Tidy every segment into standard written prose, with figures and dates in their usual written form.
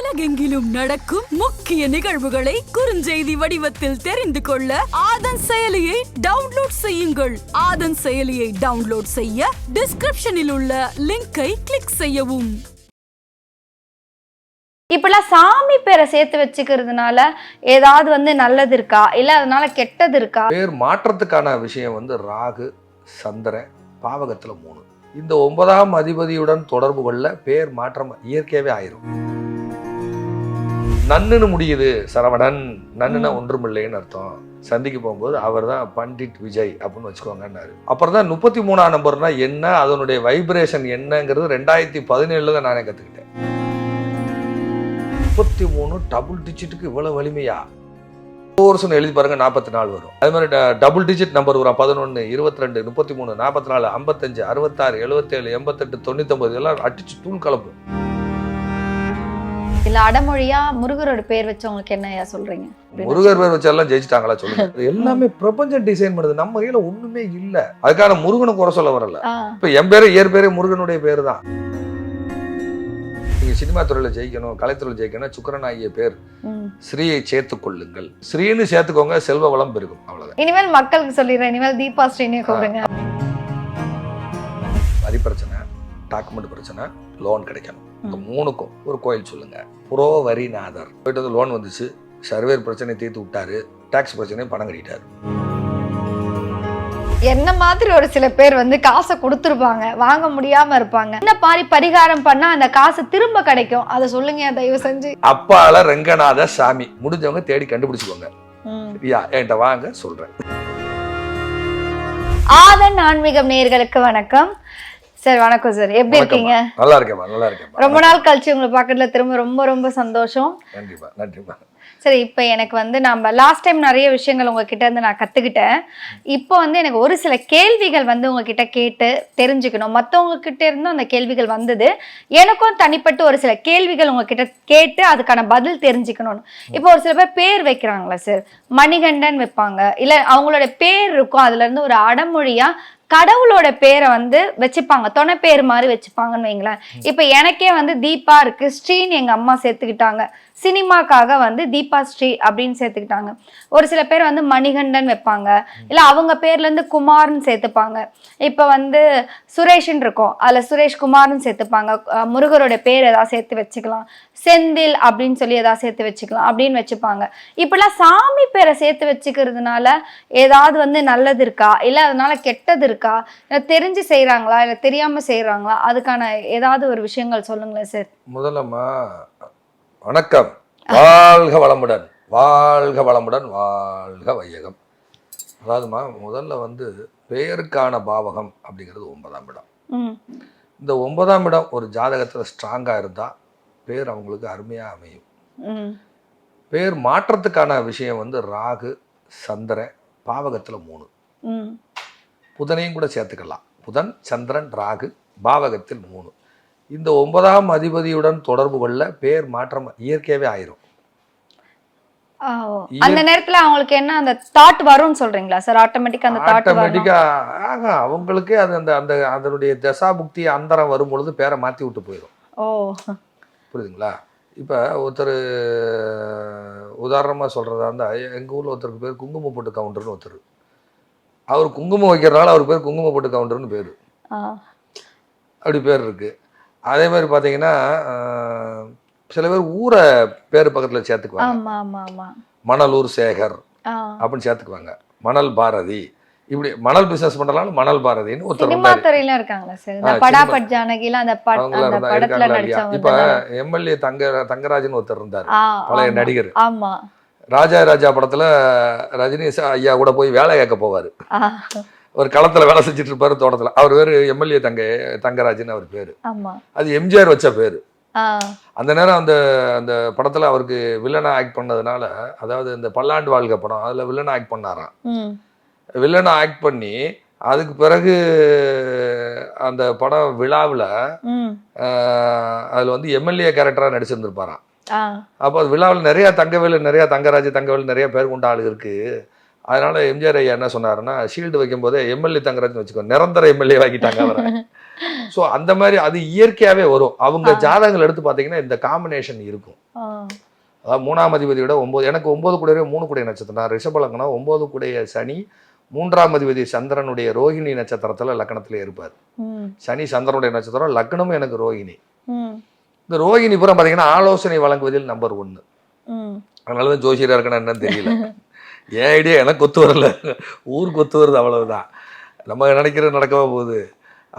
உலகெங்கிலும் நடக்கும் முக்கிய நிகழ்வுகளை குறுஞ்செய்தி வடிவத்தில் தெரிந்து கொள்ள ஆதன் செயலியை டவுன்லோட் செய்யுங்கள். ஆதன் செயலியை டவுன்லோட் செய்ய டிஸ்கிரிப்ஷனில் உள்ள லிங்கை கிளிக் செய்யவும். இப்பெல்லாம் சாமி பேரை சேர்த்து வச்சுக்கிறதுனால ஏதாவது நல்லது இருக்கா, இல்ல அதனால கெட்டது இருக்கா? பேர் மாற்றத்துக்கான விஷயம் ராகு, சந்திரன், பாவகத்துல 3. இந்த 9ஆம் அதிபதியுடன் தொடர்பு கொள்ள பேர் மாற்றம் இயற்கையாவே ஆயிரும். நன்னுன்னு முடியுது சரவணன், நன்னுனா ஒன்றுமில்லைன்னு அர்த்தம். சந்திக்கு போகும்போது அவர் தான் பண்டிட் விஜய் அப்படின்னு வச்சுக்கோங்கன்னாரு. அப்புறம் தான் 33ஆம் நம்பர்னா என்ன, அதனுடைய வைப்ரேஷன் என்னங்கிறது 2017 தான் நானே கற்றுக்கிட்டேன். 33 டபுள் டிஜிட்டுக்கு இவ்வளவு வலிமையா? வருஷம் எழுதி பாருங்க, 44 வரும். அது மாதிரி டபுள் டிஜிட் நம்பர் வரும். 11, 22, 33, 44, 55, 66, 77, 88, 99 எல்லாம் அடிச்சு தூள் கலப்பு. இல்ல அடமொழியா முருகரோட பேர் வச்சவங்களுக்கு என்ன சொல்றீங்க? முருகர் பேர் வச்செல்லாம் ஜெயிச்சிட்டாங்களா சொல்லுங்க? எல்லாமே பிரபஞ்சம் டிசைன் பண்ணுது, நம்ம கையில ஒண்ணுமே இல்ல. அதுக்கான முருகனை குறை சொல்ல வரல. இப்ப என் பேரு இயற்பேரே முருகனுடைய பேரு தான். நீங்க சினிமா துறையில ஜெயிக்கணும், கலைத்துறையில் ஜெயிக்கணும், சுக்கிரனாகிய பேர் ஸ்ரீயை சேர்த்துக் கொள்ளுங்கள். ஸ்ரீன்னு சேர்த்துக்கோங்க, செல்வ வளம் பெருகும். அவ்வளவுதான். இனிமேல் மக்களுக்கு சொல்லிடுறேன், இனிமேல் தீபா ஸ்ரீனே கூப்பிடுங்க. வரி பிரச்சனை, டாக்குமெண்ட் பிரச்சனை, லோன் கிடைக்கணும். இந்த 3க்கும் ஒரு கோயில் சொல்லுங்க. புரோவரிநாதர் போயிட்டு லோன் வந்துச்சு, சர்வேர் பிரச்சனை தீர்த்து விட்டாரு, டாக்ஸ் பிரச்சனை பணம் கட்டிட்டாரு. என்ன மாதிரி ஒரு சில பேர் காசை கொடுத்துருப்பாங்க, வாங்க முடியாம இருப்பாங்க. என்ன பாரி பரிகாரம் பண்ணா அந்த காசு திரும்ப கிடைக்கும், அதை சொல்லுங்க தயவு செஞ்சு. அப்பால ரங்கநாத சாமி, முடிஞ்சவங்க தேடி கண்டுபிடிச்சுக்கோங்க. என்கிட்ட வாங்க சொல்றேன். ஆதன் ஆன்மீகம் நேயர்களுக்கு வணக்கம் சார். வணக்கம் சார், எப்படி இருக்கீங்க? நல்லா இருக்கேன், நல்லா இருக்கேன். ரொம்ப நாள் கழிச்சு உங்களை பார்க்கறதுல திரும்ப ரொம்ப ரொம்ப சந்தோஷம். நன்றிப்பா, நன்றிப்பா. சரி, இப்போ எனக்கு நம்ம லாஸ்ட் டைம் நிறைய விஷயங்கள் உங்ககிட்ட நான் கற்றுக்கிட்டேன். இப்போ எனக்கு ஒரு சில கேள்விகள் உங்ககிட்ட கேட்டு தெரிஞ்சுக்கணும். மற்றவங்க கிட்ட இருந்தும் அந்த கேள்விகள் வந்தது. எனக்கும் தனிப்பட்டு ஒரு சில கேள்விகள் உங்ககிட்ட கேட்டு அதுக்கான பதில் தெரிஞ்சுக்கணும்னு. இப்போ ஒரு சில பேர் வைக்கிறாங்களா சார், மணிகண்டன் வைப்பாங்க, இல்லை அவங்களோட பேர் இருக்கும், அதுலேருந்து ஒரு அடமொழியாக கடவுளோட பேரை வச்சுப்பாங்க, தொணை பேர் மாதிரி வச்சுப்பாங்கன்னு வைங்களேன். இப்போ எனக்கே தீபா இருக்கு, ஸ்ரீன்னு எங்க அம்மா சேர்த்துக்கிட்டாங்க. சினிமாக்காக தீபா ஸ்ரீ அப்படின்னு சேர்த்துக்கிட்டாங்க. ஒரு சில பேர் மணிகண்டன் வைப்பாங்க, இல்லை அவங்க பேர்ல இருந்து குமார்னு சேர்த்துப்பாங்க. இப்போ சுரேஷ்ன்னு இருக்கும், அதுல சுரேஷ் குமார்னு சேர்த்துப்பாங்க. முருகரோட பேர் ஏதாவது சேர்த்து வச்சுக்கலாம், செந்தில் அப்படின்னு சொல்லி ஏதாவது சேர்த்து வச்சுக்கலாம் அப்படின்னு வச்சுப்பாங்க. இப்பெல்லாம் சாமி பேரை சேர்த்து வச்சுக்கிறதுனால ஏதாவது நல்லது இருக்கா, இல்லை அதனால கெட்டது இருக்கா, இல்லை தெரிஞ்சு செய்யறாங்களா, இல்லை தெரியாம செய்யறாங்களா, அதுக்கான ஏதாவது ஒரு விஷயங்கள் சொல்லுங்களேன் சார். முதல்லம்மா வணக்கம், வாழ்க வளமுடன், வாழ்க வளமுடன், வாழ்க வையகம். அதாவதுமா முதல்ல பெயருக்கான பாவகம் அப்படிங்கிறது 9ஆம் இடம். இந்த 9ஆம் இடம் ஒரு ஜாதகத்துல ஸ்ட்ராங்கா இருந்தா பேர் அவங்களுக்கு அருமையா அமையும். பேர் மாற்றத்துக்கான விஷயம் ராகு, சந்திரன், பாவகத்துல 3. புதனையும் கூட சேர்த்துக்கலாம். புதன், சந்திரன், ராகு, பாவகத்தில் 3. இந்த 9ஆம் அதிபதியுடன் தொடர்பு கொள்ள பேர் மாற்றம் இயற்கையாவே ஆயிரும். அந்த நேரத்துல அவங்களுக்கு என்ன அந்த தாட் வரும்னு சொல்றீங்களா சார்? ஆட்டோமேட்டிக்கா அந்த தாட் ஆட்டோமேட்டிக்கா அவங்களுக்கே அது அந்த அந்த அதனுடைய தசாபுக்தி அந்தரம் வரும் பொழுது பேரை மாத்தி விட்டு போயிடும். புரியுதுங்களா? இப்ப ஒருத்தர் உதாரணமா சொல்றதா இருந்தா, எங்க ஊர்ல ஒருத்தருக்கு பேர் குங்குமம் போட்டு கவுண்டர்னு ஒருத்தர். அவர் குங்குமம் வைக்கிறதுனால அவர் பேர் குங்குமம் போட்டு கவுண்டர்னு பேரு. அப்படி பேர் இருக்கு. அதே மாதிரி பார்த்தீங்கன்னா சில பேர் ஊரை பேர் பக்கத்தில் சேர்த்துக்குவாங்க. மணலூர் சேகர் அப்படின்னு சேர்த்துக்குவாங்க. மணல் பாரதி, இப்படி மணல் பிசினஸ் பண்றதுனால மணல் பாரதின்னு ஒருத்தர் இப்ப எம்எல்ஏ தங்கராஜன் ஒருத்தர் இருந்தார், பழைய நடிகர். ராஜா படத்துல ரஜினி ஐயா கூட போய் வேலை கேட்க போவாரு. ஒரு களத்துல வேலை செஞ்சுட்டு இருப்பாரு, தோட்டத்துல. அவர் பேரு எம்எல்ஏ தங்கராஜன் அவர் பேரு. அது எம்ஜிஆர் வச்ச பேரு. அந்த நேரம் அந்த அந்த படத்துல அவருக்கு வில்லனா ஆக்ட் பண்ணதுனால, அதாவது இந்த பல்லாண்டு வாழ்க்கை படம், அதுல வில்லனா ஆக்ட் பண்ணாராம். வில்லனா ஆக்ட் பண்ணி அதுக்கு பிறகு அந்த படம் விழாவில் அதுல எம்எல்ஏ கேரக்டரா நடிச்சிருந்திருப்பாராம். அப்போ அது விழாவில் நிறைய தங்கவேலு, நிறைய தங்கராஜ், தங்கவேலு நிறைய பேர் கொண்ட ஆளு இருக்கு. அதனால எம்ஜிஆர் ஐயா என்ன சொன்னாருன்னா, ஷீல்டு வைக்கும் போதே எம்எல்ஏ தங்கராஜ்னு வச்சுக்கோ, நிரந்தர எம்எல்ஏ ஆக்கிட்டாங்க அவரை. ஸோ அந்த மாதிரி அது இயற்கையாவே வரும். அவங்க ஜாதகங்கள் எடுத்து பார்த்தீங்கன்னா இந்த காம்பினேஷன் இருக்கும். அதாவது 3ஆம் அதிபதியோட 9, எனக்கு 9 கூடவே 3 கூடிய நட்சத்திரம். நான் ரிஷப லக்னம், 9 கூடிய சனி, 3ஆம் அதிபதி சந்திரனுடைய ரோஹிணி நட்சத்திரத்துல லக்னத்துல இருப்பார். சனி சந்திரனுடைய நட்சத்திரம், லக்னமும் எனக்கு ரோஹிணி. இந்த ரோஹிணி புறம் பார்த்தீங்கன்னா ஆலோசனை வழங்குவதில் நம்பர் 1. அதனாலதான் ஜோசியரா இருக்கணும் என்னன்னு தெரியல. ஏன் ஐடியா எனக்கு ஒத்து வரல, ஊருக்கு ஒத்து வருது, அவ்வளவுதான். நம்ம நினைக்கிறது நடக்கவா போகுது.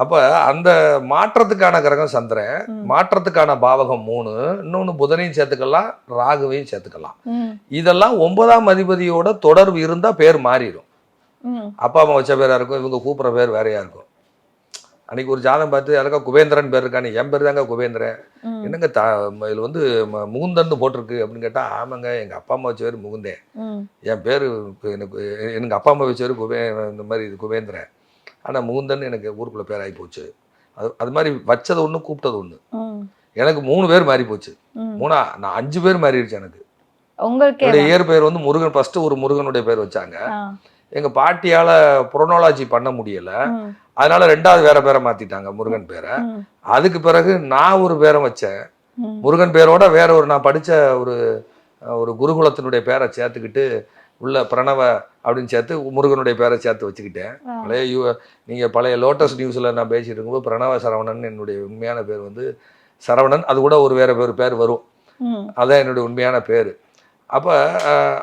அப்ப அந்த மாற்றத்துக்கான கிரகம் சந்திரன், மாற்றத்துக்கான பாவகம் 3, இன்னொன்னு புதனையும் சேர்த்துக்கலாம், ராகுவையும் சேர்த்துக்கலாம். இதெல்லாம் 9ஆம் அதிபதியோட தொடர்பு இருந்தா பேர் மாறிடும். அப்பா அம்மா வச்ச பேரா இருக்கும், இவங்க கூப்பிட்ற பேர் வேறையா இருக்கும். அன்னைக்கு ஒரு ஜாதகம் பார்த்து அதுக்கா குபேந்திரன் பேர் இருக்கானு, என் பேர் தாங்க குபேந்திரன், என்னங்க இதுல வந்து முகுந்தன் போட்டிருக்கு அப்படின்னு கேட்டா, ஆமாங்க எங்க அப்பா அம்மா வச்ச பேர் முகுந்தேன், என் பேரு எனக்கு அப்பா அம்மா வச்ச பேர் இந்த மாதிரி இது குபேந்திரன், ஆனால் முகுந்தன் எனக்கு ஊருக்குள்ள பேர் ஆகி போச்சு. அது மாதிரி வச்சது ஒன்று, கூப்பிட்டது ஒன்று. எனக்கு 3 பேர் மாறி போச்சு. நான் 5 பேர் மாறிடுச்சு எனக்கு. என்னுடைய இயற் பெயர் வந்து முருகன். ஃபர்ஸ்ட் ஒரு முருகனுடைய பேர் வச்சாங்க. எங்க பாட்டியால புரோனாலஜி பண்ண முடியல, அதனால 2வது வேற பேரை மாத்திட்டாங்க, முருகன் பேரை. அதுக்கு பிறகு நான் ஒரு பேரை வச்சேன், முருகன் பேரோட வேற ஒரு நான் படிச்ச ஒரு குருகுலத்தினுடைய பேரை சேர்த்துக்கிட்டு உள்ள பிரணவ அப்படின்னு சேர்த்து முருகனுடைய பேரை சேர்த்து வச்சுக்கிட்டேன். நீங்க பழைய லோட்டஸ் நியூஸ்ல நான் பேசிட்டு இருக்கும்போது பிரணவ சரவணன் என்னுடைய உண்மையான பேர் வந்து சரவணன், அது கூட ஒரு வேற பேர் வரும், அதான் என்னுடைய உண்மையான பேர். அப்ப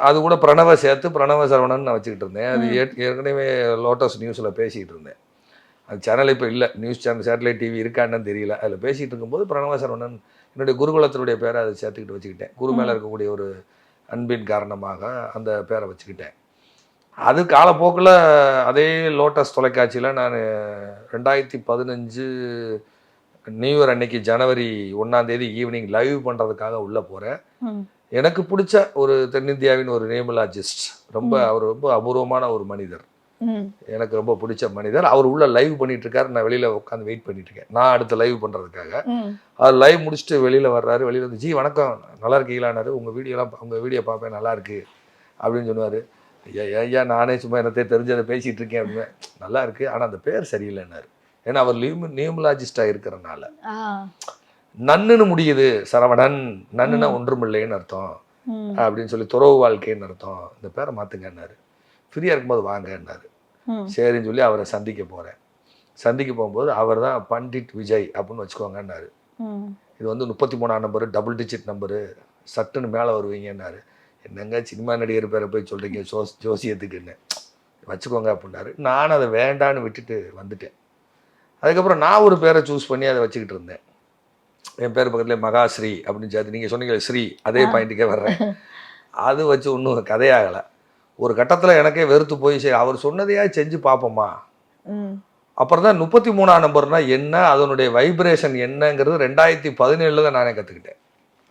அது கூட பிரணவ சேர்த்து பிரணவ சரவணன் நான் வச்சுக்கிட்டு இருந்தேன். அது ஏற்கனவே லோட்டஸ் நியூஸ்ல பேசிக்கிட்டு இருந்தேன். அது சேனல் இப்போ இல்லை, நியூஸ் சேனல் சேட்டலைட் டிவி இருக்கான்னு தெரியல. அதில் பேசிகிட்டு இருக்கும்போது பிரணவ சரவணன் என்னுடைய குருகுலத்தினுடைய பேரை அதை சேர்த்துக்கிட்டு வச்சுக்கிட்டேன். குரு மேலே இருக்கக்கூடிய ஒரு அன்பின் காரணமாக அந்த பேரை வச்சுக்கிட்டேன். அது காலப்போக்கில் அதே லோட்டஸ் தொலைக்காட்சியில் நான் 2015 நியூ இயர் அன்னைக்கு ஜனவரி 1ஆம் தேதி ஈவினிங் லைவ் பண்ணுறதுக்காக உள்ளே போகிறேன். எனக்கு பிடிச்ச ஒரு தென்னிந்தியாவின் ஒரு நியூமலாஜிஸ்ட், அவர் ரொம்ப அபூர்வமான ஒரு மனிதர், எனக்கு ரொம்ப பிடிச்ச மனிதர். அவர் உள்ள லைவ் பண்ணிட்டு இருக்காரு, நான் வெளியில உட்காந்து வெயிட் பண்ணிட்டு இருக்கேன், நான் அடுத்த லைவ் பண்றதுக்காக. அவர் லைவ் முடிச்சுட்டு வெளியில வர்றாரு. வெளியில வந்து, ஜி வணக்கம், நல்லா இருக்கீங்களான்னாரு. உங்க வீடியோ பார்ப்பேன், நல்லா இருக்கு அப்படின்னு சொன்னாரு. ஐயா நானே சும்மா என்னத்தை தெரிஞ்சதை பேசிட்டு இருக்கேன் அப்படின்னு. நல்லா இருக்கு, ஆனா அந்த பேர் சரியில்லைன்னாரு. ஏன்னா அவர் நியூமலாஜிஸ்டா இருக்கிறனால. நன்னுன்னு முடியுது சரவணன், நன்னுனா ஒன்றுமில்லைன்னு அர்த்தம் அப்படின்னு சொல்லி, துறவு வாழ்க்கைன்னு அர்த்தம், இந்த பேரை மாத்துங்கன்னாரு. ஃப்ரீயாக இருக்கும்போது வாங்கன்னாரு. சரின்னு சொல்லி அவரை சந்திக்க போகிறேன். சந்திக்க போகும்போது அவர் தான் பண்டிட் விஜய் அப்படின்னு வச்சுக்கோங்கன்னாரு. இது வந்து 33ஆம் நம்பரு, டபுள் டிஜிட் நம்பரு, சட்டுன்னு மேலே வருவீங்கன்னாரு. என்னங்க சினிமா நடிகர் பேரை போய் சொல்கிறீங்க ஜோசியத்துக்குன்னு, வச்சுக்கோங்க அப்படின்னாரு. நான் அதை வேண்டான்னு விட்டுட்டு வந்துட்டேன். அதுக்கப்புறம் நான் ஒரு பேரை சூஸ் பண்ணி அதை வச்சுக்கிட்டு இருந்தேன். என் பேர் பக்கத்துலேயே மகாஸ்ரீ அப்படின்னு சேர்த்து, நீங்கள் சொன்னீங்க ஸ்ரீ, அதே பாயிண்ட்டுக்கே வர்றேன். அது வச்சு ஒன்றும் கதையாகலை. ஒரு கட்டத்தில் எனக்கே வெறுத்து போய், சரி அவர் சொன்னதையா செஞ்சு பார்ப்போமா. அப்புறம் தான் 33ஆம் நம்பர்னா என்ன, அதனுடைய வைப்ரேஷன் என்னங்கிறது 2017 தான் நானே கற்றுக்கிட்டேன்.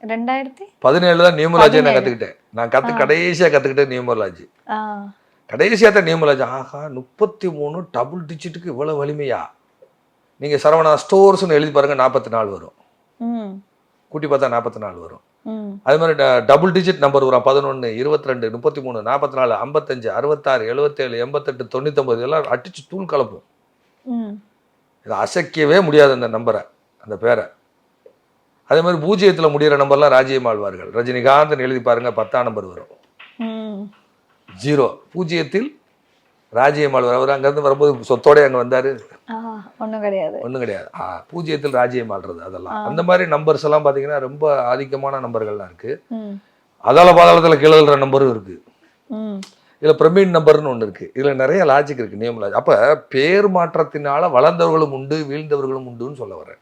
2017 தான் நியூமராலஜி நான் கற்றுக்கிட்டேன். நான் கடைசியாக கற்றுக்கிட்டேன் நியூமராலஜி. கடைசியாக தான் நியூமராலஜி. ஆஹா, 33 டபுள் டிஜிட்டுக்கு இவ்வளோ வலிமையா. நீங்கள் சரவணா ஸ்டோர்ஸ்னு எழுதி பாருங்க, 44 வரும். கூட்டி பார்த்தா 44 வரும். அது மாதிரி டபுள் டிஜிட் நம்பர் வரும், 11, 22, 33, 44, 55, 66, 77, 88, 99 எல்லாம் அடிச்சு தூள் கலப்போம். இதை அசைக்கவே முடியாது அந்த நம்பரை, அந்த பேரை. அதே மாதிரி 0ல் முடிகிற நம்பர்லாம் ராஜ்யம் ஆழ்வார்கள், ரஜினிகாந்த் எழுதி பாருங்க, 10ஆம் நம்பர் வரும். 0 0ல் ராஜ்யம் ஆழ்வார். அவர் அங்கேருந்து வரும்போது சொத்தோட அங்கே வந்தாரு, ஒன்றும் கிடையாது. 0ல் ராஜ்யம் ஆள்றது அதெல்லாம். அந்த மாதிரி நம்பர்ஸ் எல்லாம் பார்த்தீங்கன்னா ரொம்ப ஆதிக்கமான நம்பர்கள்லாம் இருக்கு. அதால பாதாளத்தில் கீழே எழுதுற நம்பரும் இருக்கு. இதில் பிரமிட் நம்பர்னு ஒன்று இருக்கு. இதில் நிறைய லாஜிக் இருக்கு, நியூமராலஜி. அப்போ பேர் மாற்றத்தினால வளர்ந்தவர்களும் உண்டு, வீழ்ந்தவர்களும் உண்டுன்னு சொல்ல வரேன்.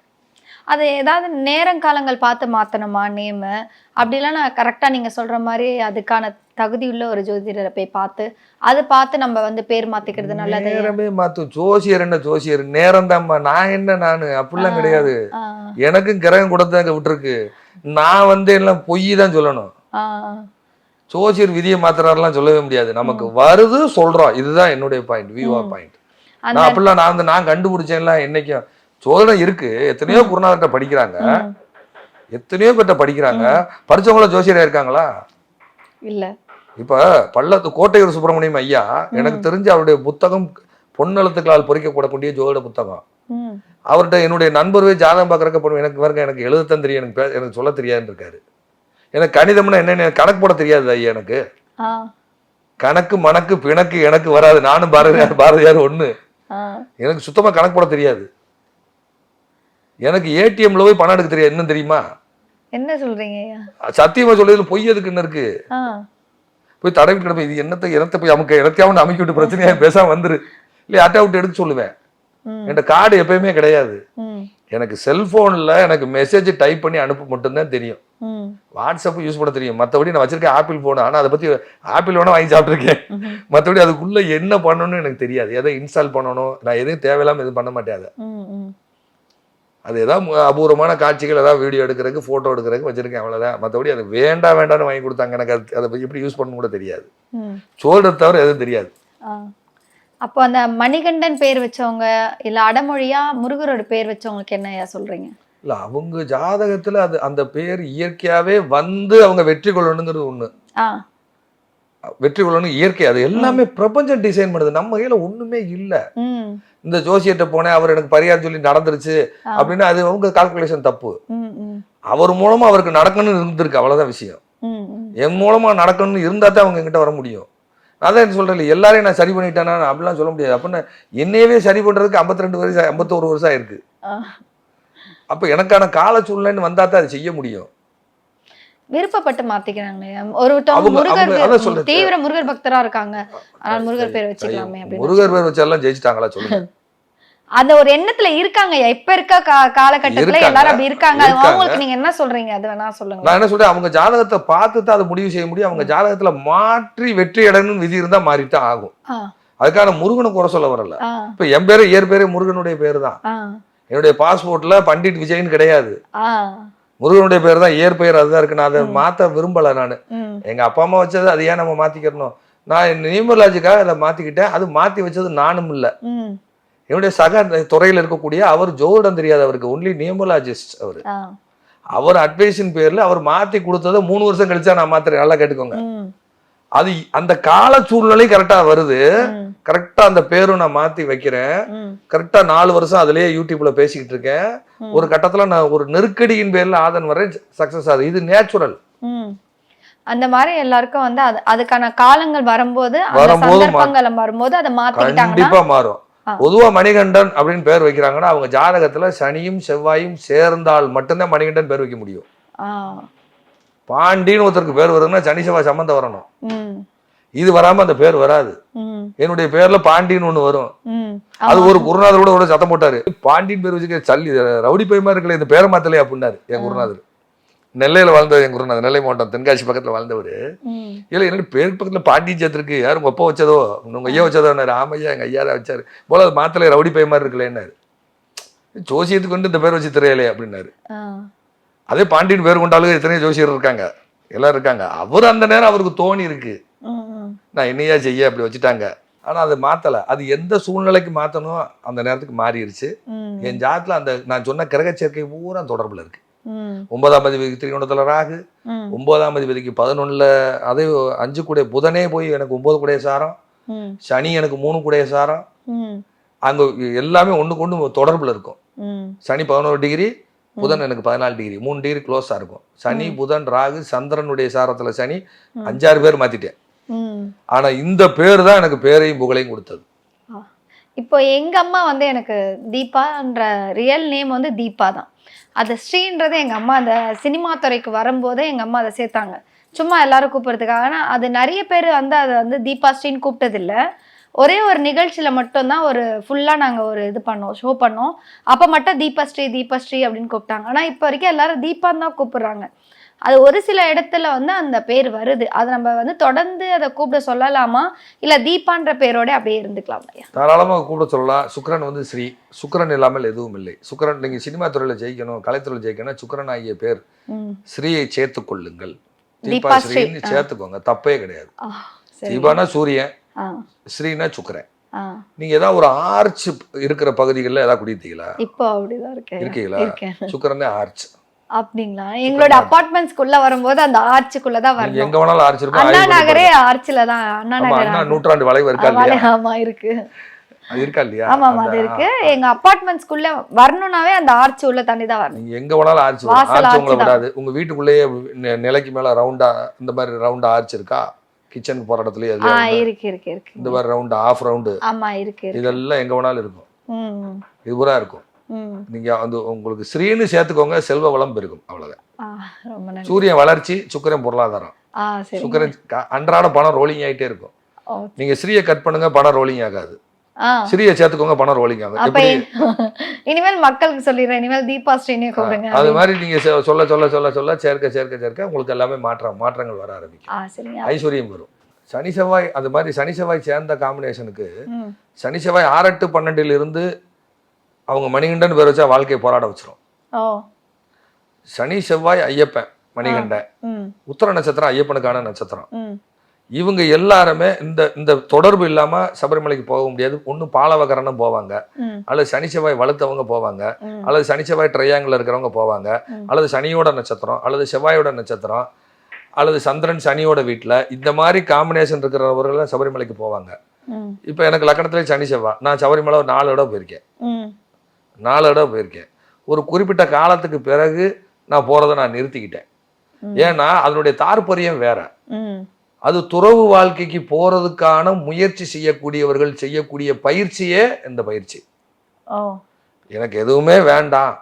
அது ஏதாவது நேரங்காலங்கள் பார்த்து மாற்றணுமா நேமு? அப்படிலாம் நான் கரெக்டாக நீங்கள் சொல்கிற மாதிரி அதுக்கான தகுதி உள்ள ஒரு ஜோதிடரை போய் பார்த்து நம்ம வந்து பேர் மாற்றிக்கிறது நல்லது. நேரமே மாற்றும். ஜோசியர் என்ன ஜோசியர், நேரம் தான்மா. நான் அப்படிலாம் கிடையாது. எனக்கும் கிரகம் கொடுத்தாங்க விட்டுருக்கு. நான் வந்து எல்லாம் பொய் தான் சொல்லணும். ஜோசியர் விதியை மாத்துறாருலாம் சொல்லவே முடியாது. நமக்கு வருது சொல்றோம், இதுதான் என்னுடைய பாயிண்ட், வியூவா பாயிண்ட். நான் அப்படிலாம் நான் கண்டுபிடிச்சேன்லாம் என்னைக்கும். சோதனை இருக்கு, எத்தனையோ குருநாதர்கிட்ட படிக்கிறாங்க, எத்தனையோ பேர்ட்ட படிக்கிறாங்க. படிச்சவங்கள ஜோசியரா இருக்காங்களா? இல்ல. இப்ப பள்ளத்து கோட்டையூர் சுப்பிரமணியம் ஐயா எனக்கு தெரிஞ்சு அவருடைய புத்தகம் பொன்னெழுத்துக்களால் பொறிக்கப்படக்கூடிய ஜோதிட புத்தகம். அவர்கிட்ட என்னுடைய நண்பர்வே ஜாதகம் பார்க்கறக்க போடுவோம், எனக்கு பாருங்க எனக்கு எழுதத்தான் தெரியும், எனக்கு சொல்ல தெரியாதுன்னு இருக்காரு. எனக்கு கணிதம்னா என்னன்னு கணக்கு போட தெரியாது ஐயா. எனக்கு கணக்கு மணக்கு பிணக்கு எனக்கு வராது. நானும் பாரதியார் ஒண்ணு. எனக்கு சுத்தமா கணக்கு போட தெரியாது. எனக்கு ஏடிஎம்ல போய் பணம் எடுக்க தெரியாது. என்ன தெரியுமா? என்ன சொல்றீங்க? சத்தியமா சொல்றதுல பொய் எதுக்குன்னு இருக்கு. போய் தடவி கிடப்பேன், இது என்னத்தை போய் அமுக்க இடத்தையாவது அமைக்க விட்டு பிரச்சனையா பேசாம வந்துரு, இல்ல யார்ட்டா விட்டு எடுக்க சொல்லுவேன். என்கிட்ட கார்டு எப்பயுமே கிடையாது. எனக்கு செல்போன்ல எனக்கு மெசேஜ் டைப் பண்ணி அனுப்ப மட்டும்தான் தெரியும். வாட்ஸ்அப் யூஸ் பண்ண தெரியும். மற்றபடி நான் வச்சிருக்கேன் ஆப்பிள் போன். ஆனா அதை பத்தி ஆப்பிள் வேணா வாங்கி சாப்பிட்டுருக்கேன். மற்றபடி அதுக்குள்ள என்ன பண்ணணும்னு எனக்கு தெரியாது. எதை இன்ஸ்டால் பண்ணணும், நான் எதையும் தேவையில்லாம எதுவும் பண்ண மாட்டேன். அது ஏதாவது அபூர்வமான காட்சிகள் ஏதாவது வீடியோ எடுக்கிறதுக்கு போட்டோ எடுக்கிறதுக்கு வச்சிருக்கேன், அவ்வளவுதான். மற்றபடி அது வேண்டாம்னு வாங்கி கொடுத்தாங்க. எனக்கு அதை எப்படி யூஸ் பண்ணணும் கூட தெரியாது. சொல்றத தவிர எதுவும் தெரியாது. அப்போ அந்த மணிகண்டன் பேர் வச்சவங்க இல்ல அடமொழியா முருகரோட பேர் வச்சவங்களுக்கு என்னையா சொல்றீங்க? இல்ல அவங்க ஜாதகத்துல அது அந்த பேர் இயற்கையாவே வந்து அவங்க வெற்றி கொள்ளணுங்கிறது ஒண்ணு. வெற்றி கொள்ளணும் இயற்கை. அது எல்லாமே பிரபஞ்சம் டிசைன் பண்ணுது. நம்ம கையில ஒண்ணுமே இல்ல. இந்த ஜோசியர்கிட்ட போனேன், அவர் எனக்கு பரிகாரம் சொல்லி நடந்துருச்சு அப்படின்னா அது அவங்க கால்குலேஷன் தப்பு. அவர் மூலமா அவருக்கு நடக்கணும்னு இருந்திருக்கு, அவ்வளவுதான் விஷயம். என் மூலமா நடக்கணும்னு இருந்தா தான் அவங்க என்கிட்ட வர முடியும். அதான் சொல்றேன், எல்லாரையும் நான் சரி பண்ணிட்டேனா அப்படிலாம் சொல்ல முடியாது. அப்படின்னா என்னையவே சரி பண்றதுக்கு 52 வருஷம் 51 வருஷம் ஆயிருக்கு. அப்ப எனக்கான கால சூழ்நிலைன்னு வந்தா தான் அது செய்ய முடியும். விருப்பப்பட்டு மாத்திக்கிறாங்க. ஒருத்தவங்க தீவிர முருகர் பக்தரா இருக்காங்க, ஆனால் முருகர் பேர் வச்சுக்கலாமே அப்படின்னு. முருகர் பேர் வச்சாலாம் ஜெயிச்சிட்டாங்களா சொல்லுங்க? அந்த ஒரு எண்ணத்துல இருக்காங்க. இப்ப இருக்க காலகட்டத்துல எல்லாரும் அப்படி இருக்காங்க. அவங்களுக்கு நீங்க என்ன சொல்றீங்க? அது வேணா சொல்லுங்க. நான் என்ன சொல்றேன், அவங்க ஜாதகத்தை பார்த்து தான் அதை முடிவு செய்ய முடியும். அவங்க ஜாதகத்துல மாற்றி வெற்றி அடையணும்னு விதி இருந்தா மாறித்தான் ஆகும். அதுக்கான முருகனை குறை சொல்ல வரல. இப்ப என் பேரு இயற்பேரே முருகனுடைய பேரு தான். என்னுடைய பாஸ்போர்ட்ல பண்டிட் விஜய்னு கிடையாது, முருகனுடைய பேர் தான், இயற்பெயர் அதுதான் இருக்கு. நான் அதை மாத்த விரும்பல. நானு எங்க அப்பா அம்மா வச்சது, அது ஏன் நம்ம மாத்திக்கிறணும்? நான் நியூமராலஜிக்காக அதை மாத்திக்கிட்டேன். அது மாத்தி வச்சது நானும் இல்ல, என்னுடைய சக துறையில இருக்கக்கூடிய அவர் ஜோதிடம் தெரியாது, அவருக்கு ஒன்லி நியூமராலஜிஸ்ட். அவர் அட்வைஸின் பேர்ல அவர் மாத்தி கொடுத்ததை 3 வருஷம் கழிச்சா நான் மாத்திரேன். நல்லா கேட்டுக்கோங்க. அது அந்த கால சூழ்நிலை கரெக்டா வருது. கரெக்டா அந்த பேரும் நான் மாத்தி வைக்கிறேன். கரெக்டா 4 வருஷம் அதுலயே யூடியூப்ல பேசிக்கிட்டு இருக்கேன். ஒரு கட்டத்துல நான் ஒரு நெருக்கடியின் பேர்ல ஆதன் வரை சக்சஸ் ஆகுது. இது நேச்சுரல். அந்த மாதிரி எல்லாருக்கும் வந்து அதுக்கான காலங்கள் வரும்போது அதை மாத்திக்கிட்டாங்கன்னா கண்டிப்பா மாறும். பொதுவா மணிகண்டன் அப்படின்னு பேர் வைக்கிறாங்கன்னா அவங்க ஜாதகத்துல சனியும் செவ்வாயும் சேர்ந்தால் மட்டும்தான் மணிகண்டன் பேர் வைக்க முடியும். பாண்டின்னு ஒருத்தருக்கு பேர் வருதுன்னா சனி செவ்வாய் சம்பந்தம் வரணும். இது வராம அந்த பேர் வராது. என்னுடைய பேர்ல பாண்டின்னு ஒண்ணு வரும். அது ஒரு குருநாதர் கூட சத்தம் போட்டாரு, பாண்டின்னு பேர் வச்சுக்க சல்லி ரவுடி பையமா இருக்கல, இந்த பேரை மாத்தலையே அப்படின்னாரு. என் குருநாதர் நெல்லையில வாழ்ந்தவர். என் குருநாதர் நெல்லை மாவட்டம் தென்காசி பக்கத்துல வாழ்ந்தவர். இல்ல என்னோட பேர் பக்கத்துல பாண்டியன் சேர்த்திருக்கு, யாரும் உங்க அப்பா வச்சதோ உங்க ஐயா வச்சதோன்னாரு. ஆமையா எங்க ஐயா தான் வச்சாரு போல, அது மாத்தலை ரவுடி பையமா இருக்கலன்னாரு. ஜோசியத்துக்கு வந்து இந்த பேர் வச்சு தெரியலையே அப்படின்னாரு. அதே பாண்டியன் பேர் கொண்டாலும் எத்தனையோ ஜோசியர் இருக்காங்க, எல்லாரும் இருக்காங்க. அவர் அந்த நேரம் அவருக்கு தோணி இருக்கு, நான் என்னையா செய்ய அப்படி வச்சுட்டாங்க. ஆனா அதை மாத்தல. அது எந்த சூழ்நிலைக்கு மாத்தணும் அந்த நேரத்துக்கு மாறிடுச்சு. என் ஜாதத்துல அந்த நான் சொன்ன கிரக சேர்க்கை பூரா தொடர்புல இருக்கு. 9ஆம் அதிபதிக்கு திரிகோணத்துல ராகு, 9ஆம் அதிபதிக்கு 11ல அதே 5 கூடைய புதனே போய் எனக்கு 9 கூடைய சாரம், சனி எனக்கு 3 கூடைய சாரம். அங்க எல்லாமே ஒண்ணுக்கு ஒண்ணு தொடர்புல இருக்கும். சனி 11 டிகிரி, புதன் எனக்கு 14 டிகிரி, 3 டிகிரி க்ளோஸா இருக்கும். சனி புதன் ராகு சந்திரனுடைய சாரத்துல சனி 5-6 பேர் மாத்திட்டேன். ஆனா இந்த பேரு தான் எனக்கு பேரையும் புகழையும் கொடுத்தது. இப்போ எங்க அம்மா வந்து எனக்கு தீபான்ற ரியல் நேம் வந்து தீபா தான். அது ஸ்ரீன்றது எங்க அம்மா அந்த சினிமா துறைக்கு வரும்போதே எங்க அம்மா அதை சேர்த்தாங்க, சும்மா எல்லாரும் கூப்பிடுறதுக்காக. ஆனால் அது நிறைய பேர் வந்து அதை வந்து தீபா ஸ்ரீன்னு கூப்பிட்டதில்லை. ஒரே ஒரு நிகழ்ச்சியில மட்டும்தான் ஒரு ஃபுல்லா நாங்க ஒரு இது பண்ணோம், ஷோ பண்ணோம். அப்ப மட்டும் தீபஸ்ரீ தீபஸ்ரீ அப்படின்னு கூப்பிட்டாங்க. ஆனா இப்ப வரைக்கும் எல்லாரும் தீபான்னு தான் கூப்பிடுறாங்க. அது ஒரு சில இடத்துல வந்து அந்த பேர் வருது. அது நம்ம வந்து தொடர்ந்து அதை கூப்பிட சொல்லலாமா, இல்ல தீபான்ற பேரோட அப்படியே இருந்துக்கலாம்? தாராளமாக கூப்பிட சொல்லலாம். சுக்கிரன் வந்து ஸ்ரீ, சுக்கிரன் இல்லாமல் எதுவும் இல்லை. சுக்கிரன் நீங்க சினிமா துறையில ஜெயிக்கணும், கலைத்துறையில் ஜெயிக்கணும், சுக்கிரன் ஆகிய பேர் ஸ்ரீயை சேர்த்து கொள்ளுங்கள். தீபா ஸ்ரீன்னு சேர்த்துக்கோங்க, தப்பே கிடையாது. தீபானா சூரியன், ஸ்ரீனா சுக்கிரன். நீங்க ஏதாவது ஒரு ஆர்ச் இருக்கிற பகுதிகளில் ஏதாவது குடித்தீங்களா? இப்போ அப்படிதான் இருக்கீங்களா? சுக்கிரனே ஆர்ச். அப்படிங்களா? எங்களோட அபார்ட்மெண்ட்ஸ்க்குள்ள வரும்போது அந்த ஆர்ச்சுக்குள்ளதான் நீங்க வரணும். எங்க வேணாலும் ஆர்ச் இருக்கும். அண்ணா ஆய்வு பண்ணி நகரே பாருங்க. ஆர்ச்சில தான். அண்ணா ஆமா, நகர் அண்ணா நூற்றாண்டு வளைவு இருக்கா இல்லையா? ஆமா இருக்கு. அது இருக்கா இல்லையா? ஆமா அந்த அது இருக்கு. எங்க அபார்ட்மெண்ட்ஸ்க்குள்ள வரணும்னாவே அந்த ஆர்ச் உள்ள தாண்டி தான் வரணும். நீங்க எங்க வேணாலும் ஆர்ச் வரும். வாசல் ஆர்ச் ஆர்ச் உங்களை தான். விடாது. உங்க வீட்டுக்குள்ளேயே நிலைக்கு மேல ரவுண்டா இந்த மாதிரி ரவுண்டா ஆர்ச் இருக்கா? கிச்சனுக்கு போற இடத்துலயே இருக்கு இருக்கு இருக்கு. இந்த மாதிரி ரவுண்டு ஆஃப் ரவுண்டு ஆமா இருக்கு இருக்கு. இதெல்லாம் எங்க வேணாலும் இருக்கும். ம். இது பூரா இருக்கும். ம். நீங்க வந்து உங்களுக்கு ஸ்ரீன்னு சேர்த்துக்கோங்க, செல்வ வளம் பெருகும். அவ்வளவுதான். ரொம்ப நன்றி. சூரியன் வளர்ச்சி, சுக்கிரன் பொருளாதாரம். சரி. சுக்கிரன் அன்றாட பணம் ரோலிங் ஆயிட்டே இருக்கும். ஓ. நீங்க ஸ்ரீயை கட் பண்ணுங்க, பணம் ரோலிங் ஆகாது. ஸ்ரீயை சேர்த்துக்கோங்க, பணம் ரோலிங் ஆகும். அப்ப எப்படி? இனிமேல் மக்களுக்கு சொல்லிடுறேன், இனிமேல் தீபா ஸ்ரீனே கூப்பிடுங்க. அது மாதிரி நீங்க சொல்ல சொல்ல சொல்ல சொல்ல சேர்க்க சேர்க்க சேர்க்க உங்களுக்கு எல்லாமே மாற்றங்கள் வர ஆரம்பிக்கும். சரிங்க. ஐஸ்வர்யம் வரும். சனி செவ்வாய் அது மாதிரி சனி செவ்வாய் சேர்ந்த காம்பினேஷனுக்கு சனி செவ்வாய் 6-8-12 இருந்து அவங்க மணிகண்டன் பேர் வச்சா வாழ்க்கையை போராட வச்சிரும். சனி செவ்வாய் ஐயப்பன் மணிகண்டன், உத்தர நட்சத்திரம் ஐயப்பனுக்கான நட்சத்திரம். இவங்க எல்லாருமே இந்த தொடர்பு இல்லாம சபரிமலைக்கு போக முடியாது. ஒண்ணு பாலவகரணம் போவாங்க, அல்லது சனி செவ்வாய் வலுத்தவங்க போவாங்க, அல்லது சனி செவ்வாய் ட்ரையாங்கிள் இருக்கிறவங்க போவாங்க, அல்லது சனியோட நட்சத்திரம், அல்லது செவ்வாயோட நட்சத்திரம், அல்லது சந்திரன் சனியோட வீட்டுல இந்த மாதிரி காம்பினேஷன் இருக்கிறவர்கள் சபரிமலைக்கு போவாங்க. இப்ப எனக்கு லக்கணத்திலே சனி செவ்வாய், நான் சபரிமலை 4 இடம் போயிருக்கேன். 4 இடம் போயிருக்கேன். ஒரு குறிப்பிட்ட காலத்துக்கு பிறகு நான் போறதை நான் நிறுத்திக்கிட்டேன். ஏன்னா அதனுடைய தாற்பயம் வேற. அது துறவு வாழ்க்கைக்கு போறதுக்கான முயற்சி செய்யக்கூடியவர்கள் செய்யக்கூடிய பயிற்சியே இந்த பயிற்சி. எனக்கு எதுவுமே வேண்டாம்,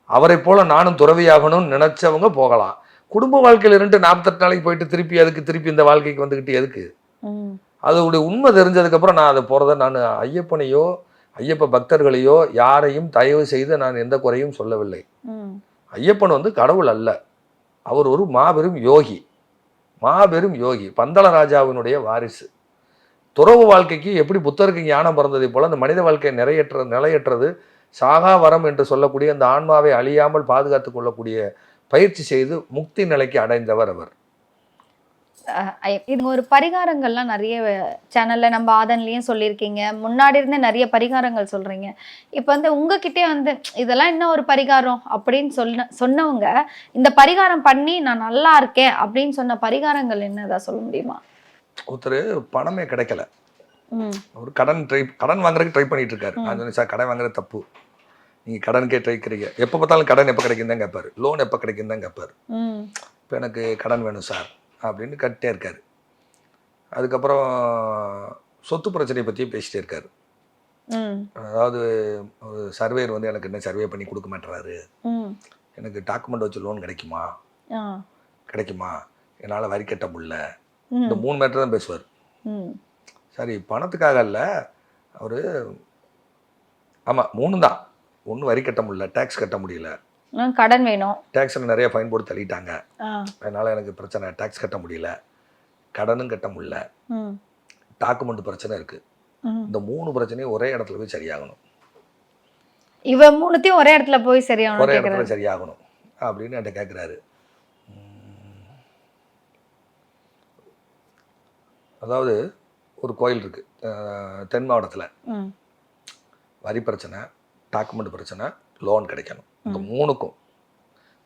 அவரை போல நானும் துறவியாகணும்னு நினைச்சவங்க போகலாம். குடும்ப வாழ்க்கையில 48 நாளைக்கு போயிட்டு திருப்பி இந்த வாழ்க்கைக்கு வந்துகிட்டு எதுக்கு? அதோடைய உண்மை தெரிஞ்சதுக்கு அப்புறம் நான் அதை போறத நான் ஐயப்பனையோ ஐயப்ப பக்தர்களையோ யாரையும் தயவு செய்து நான் எந்த குறையும் சொல்லவில்லை. ஐயப்பன் வந்து கடவுள் அல்ல, அவர் ஒரு மாபெரும் யோகி. பந்தள ராஜாவினுடைய வாரிசு. துறவு வாழ்க்கைக்கு எப்படி புத்தருக்கு ஞானம் பிறந்ததை போல அந்த மனித வாழ்க்கையை நிலையற்றது சாகா வரம் என்று சொல்லக்கூடிய அந்த ஆன்மாவை அழியாமல் பாதுகாத்துக் கொள்ளக்கூடிய பயிற்சி செய்து முக்தி நிலைக்கு அடைந்தவர் அவர். இது ஒரு பரிகாரங்கள்லாம் நிறைய சேனல்ல நம்ம ஆதன்லயும் சொல்லியிருக்கீங்க, முன்னாடி இருந்தே நிறைய பரிகாரங்கள் சொல்றீங்க. இப்போ வந்து உங்ககிட்டே வந்து இதெல்லாம் என்ன ஒரு பரிகாரம் அப்படின்னு சொன்னவங்க இந்த பரிகாரம் பண்ணி நான் நல்லா இருக்கேன் அப்படின்னு சொன்ன பரிகாரங்கள் என்னதான் சொல்ல முடியுமா? ஒருத்தர் பணமே கிடைக்கல, ஒரு கடன் வாங்குறதுக்கு ட்ரை பண்ணிட்டு இருக்காரு. நான் சொன்னேன், சார் கடன் வாங்குறது தப்பு, நீங்க கடனுக்கே ட்ரைக்கிறீங்க. எப்போ பார்த்தாலும் கடன் எப்போ கிடைக்கும் தான் கேட்பாரு, லோன் எப்போ கிடைக்கும் தான் கேட்பாரு. இப்போ எனக்கு கடன் வேணும் சார் அப்படின்னு கட்டே இருக்காரு. அதுக்கப்புறம் சொத்து பிரச்சனையை பற்றியும் பேசிட்டே இருக்காரு. அதாவது ஒரு சர்வேயர் வந்து எனக்கு என்ன சர்வே பண்ணி கொடுக்க மாட்டேறாரு, எனக்கு டாக்குமெண்ட் வச்சு லோன் கிடைக்குமா, என்னால் வரி கட்ட முடியல, இந்த 3 மேட்டர் தான் பேசுவார். சரி, பணத்துக்காக இல்லை அவர், ஆமாம் 3 தான். 1 வரி கட்ட முடியல, டேக்ஸ் கட்ட முடியல, கடன் வேணும், டேக்ஸில் நிறைய ஃபைன் போட்டு தள்ளிட்டாங்க, அதனால் எனக்கு பிரச்சனை, டேக்ஸ் கட்ட முடியல, கடனும் கட்ட முடியல, டாக்குமெண்ட் பிரச்சனை இருக்குது. இந்த 3 பிரச்சனையும் ஒரே இடத்துல போய் சரியாகணும். இவ 3த்தையும் ஒரே இடத்துல போய் சரியாகணும், ஒரே இடத்துல சரியாகணும் அப்படின்னு என்கிட்ட கேட்குறாரு. அதாவது ஒரு கோயில் இருக்குது தென் மாவட்டத்தில், வரி பிரச்சனை, டாக்குமெண்ட் பிரச்சனை, லோன் கிடைக்கணும். இந்த 3க்கும்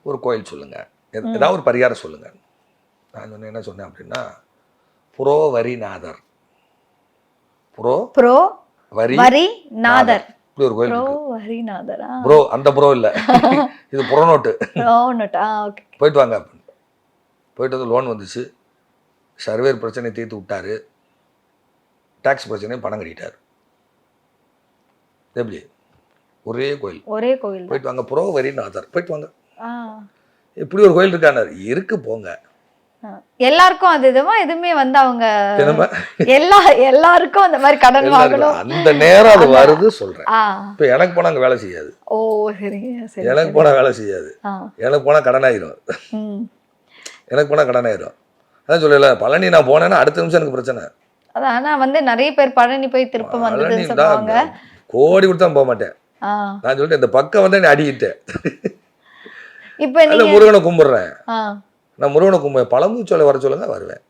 ஒரு கோயில் சொல்லுங்க, ஏதாவது ஒரு பரிகாரம் சொல்லுங்க. நான் சொன்னேன், என்ன சொன்னேன் அப்படின்னா, புரோ வரிநாதர், புரோ வரிநாதர் இப்படி ஒரு கோயில் இருக்கு. ப்ரோ அந்த ப்ரோ இல்ல, இது புறநோட்டு. போயிட்டு வாங்க அப்படின்னு போயிட்டு வந்து லோன் வந்துச்சு, சர்வேர் பிரச்சனை தீர்த்து விட்டாரு, டாக்ஸ் பிரச்சனை பணம் கட்டிட்டாரு. எப்படி? ஒரே கோயில் போயிட்டு வாங்க, புரோ வரிநாதர் போயிட்டு வாங்க. இப்படி ஒரு கோயில் இருக்காரு, இருக்கு போங்க. எல்லாருக்கும் அது எதுவுமே வந்து அவங்க எல்லாருக்கும் அந்த மாதிரி கடன் வாங்கணும், அந்த நேரம் அது வருது சொல்றேன். இப்ப எனக்கு போனா அங்க வேலை செய்யாது. எனக்கு போனா வேலை செய்யாது, எனக்கு போனா கடன் ஆயிரும். அதான் சொல்லல, பழனி நான் போனேன்னா அடுத்த நிமிஷம் எனக்கு பிரச்சனை. ஆனா வந்து நிறைய பேர் பழனி போய் திருப்பம் வந்ததுன்னு சொல்லுவாங்க. கோடி கொடுத்தா போக மாட்டேன். நான் சொல்லிட்டு இந்த பக்கம் வந்து அடிக்கிட்டேன். இப்ப நீங்க முருகனை கும்பிடுறேன், நான் முருகனை கும்பிடுவேன். பழமுச்சோலை வர சொல்லுங்க வருவேன்,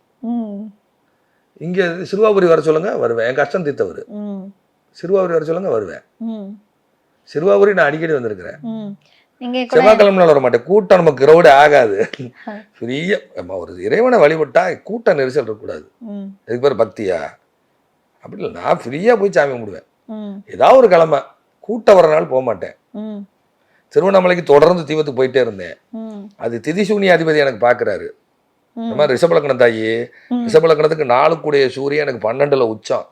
இங்க சிறுவாபுரி வர சொல்லுங்க வருவேன், என் கஷ்டம் தீர்த்தவர். சிறுவாபுரி வர சொல்லுங்க வருவேன். சிறுவாபுரி நான் அடிக்கடி வந்திருக்கிறேன். நீங்க கூட செவ்வாய்க்கிழமை வர மாட்டேன். கூட்டம் நமக்கு கிரௌடு ஆகாது. ஃப்ரீயா ஒரு இறைவனை வழிபட்டா கூட்ட நெரிசல் இருக்கக்கூடாது. இதுக்கு பேர் பக்தியா? அப்படி இல்லை, நான் ஃப்ரீயா போய் சாமி கும்பிடுவேன். ஏதாவது ஒரு கிழமை கூட்டம் வர நாள் போக மாட்டேன். திருவண்ணாமலைக்கு தொடர்ந்து தீபத்துக்கு போயிட்டே இருந்தேன். அது திதிசூனிய அதிபதி எனக்கு பாக்குறாரு. இந்த மாதிரி ரிஷபலக்கணம் தாயி, ரிஷபலக்கணத்துக்கு 4 கூடிய சூரியன் எனக்கு 12ல உச்சம்.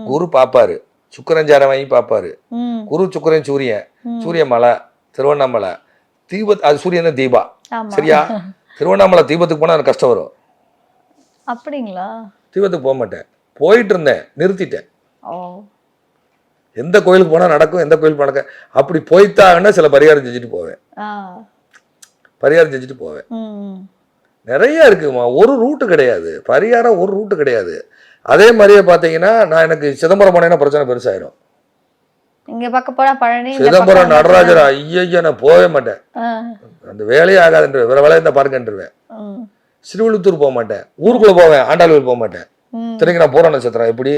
குரு பாப்பாரு, சுக்கரஞ்சாரம் வாங்கி பாப்பாரு. குரு சுக்கரன் சூரியன், சூரிய மலை திருவண்ணாமலை தீபத், அது சூரியன் தான் தீபா. சரியா? திருவண்ணாமலை தீபத்துக்கு போனா எனக்கு கஷ்டம் வரும். அப்படிங்களா? தீபத்துக்கு போக மாட்டேன். போயிட்டு இருந்தேன், நிறுத்திட்டேன். எந்த கோயிலுக்கு போனா நடக்கும், எந்த கோயிலுக்கு நடக்க, அப்படி போய்த்தாங்கன்னா சில பரிகாரம் செஞ்சுட்டு போவேன். பரிகாரம் செஞ்சுட்டு போவேன். நிறைய இருக்குமா, ஒரு ரூட்டு கிடையாது. பரிகாரம் ஒரு ரூட்டு கிடையாது. அதே மாதிரியே பாத்தீங்கன்னா, நான் எனக்கு சிதம்பரம் போனேன்னா பிரச்சனை பெருசாயிரும். இங்க பக்கம் போனா பழனி, சிதம்பரம் நடராஜர், ஐயா நான் போகவே மாட்டேன். அந்த வேலையே ஆகாதுன்ற, வேற வேலையை தான் பாருங்கன்றுவேன். ஸ்ரீவில்லிபுத்தூர் போக மாட்டேன். ஊருக்குள்ள போவேன், ஆண்டாள் போக மாட்டேன். திரும்பி நான் பூர நட்சத்திரம் எப்படி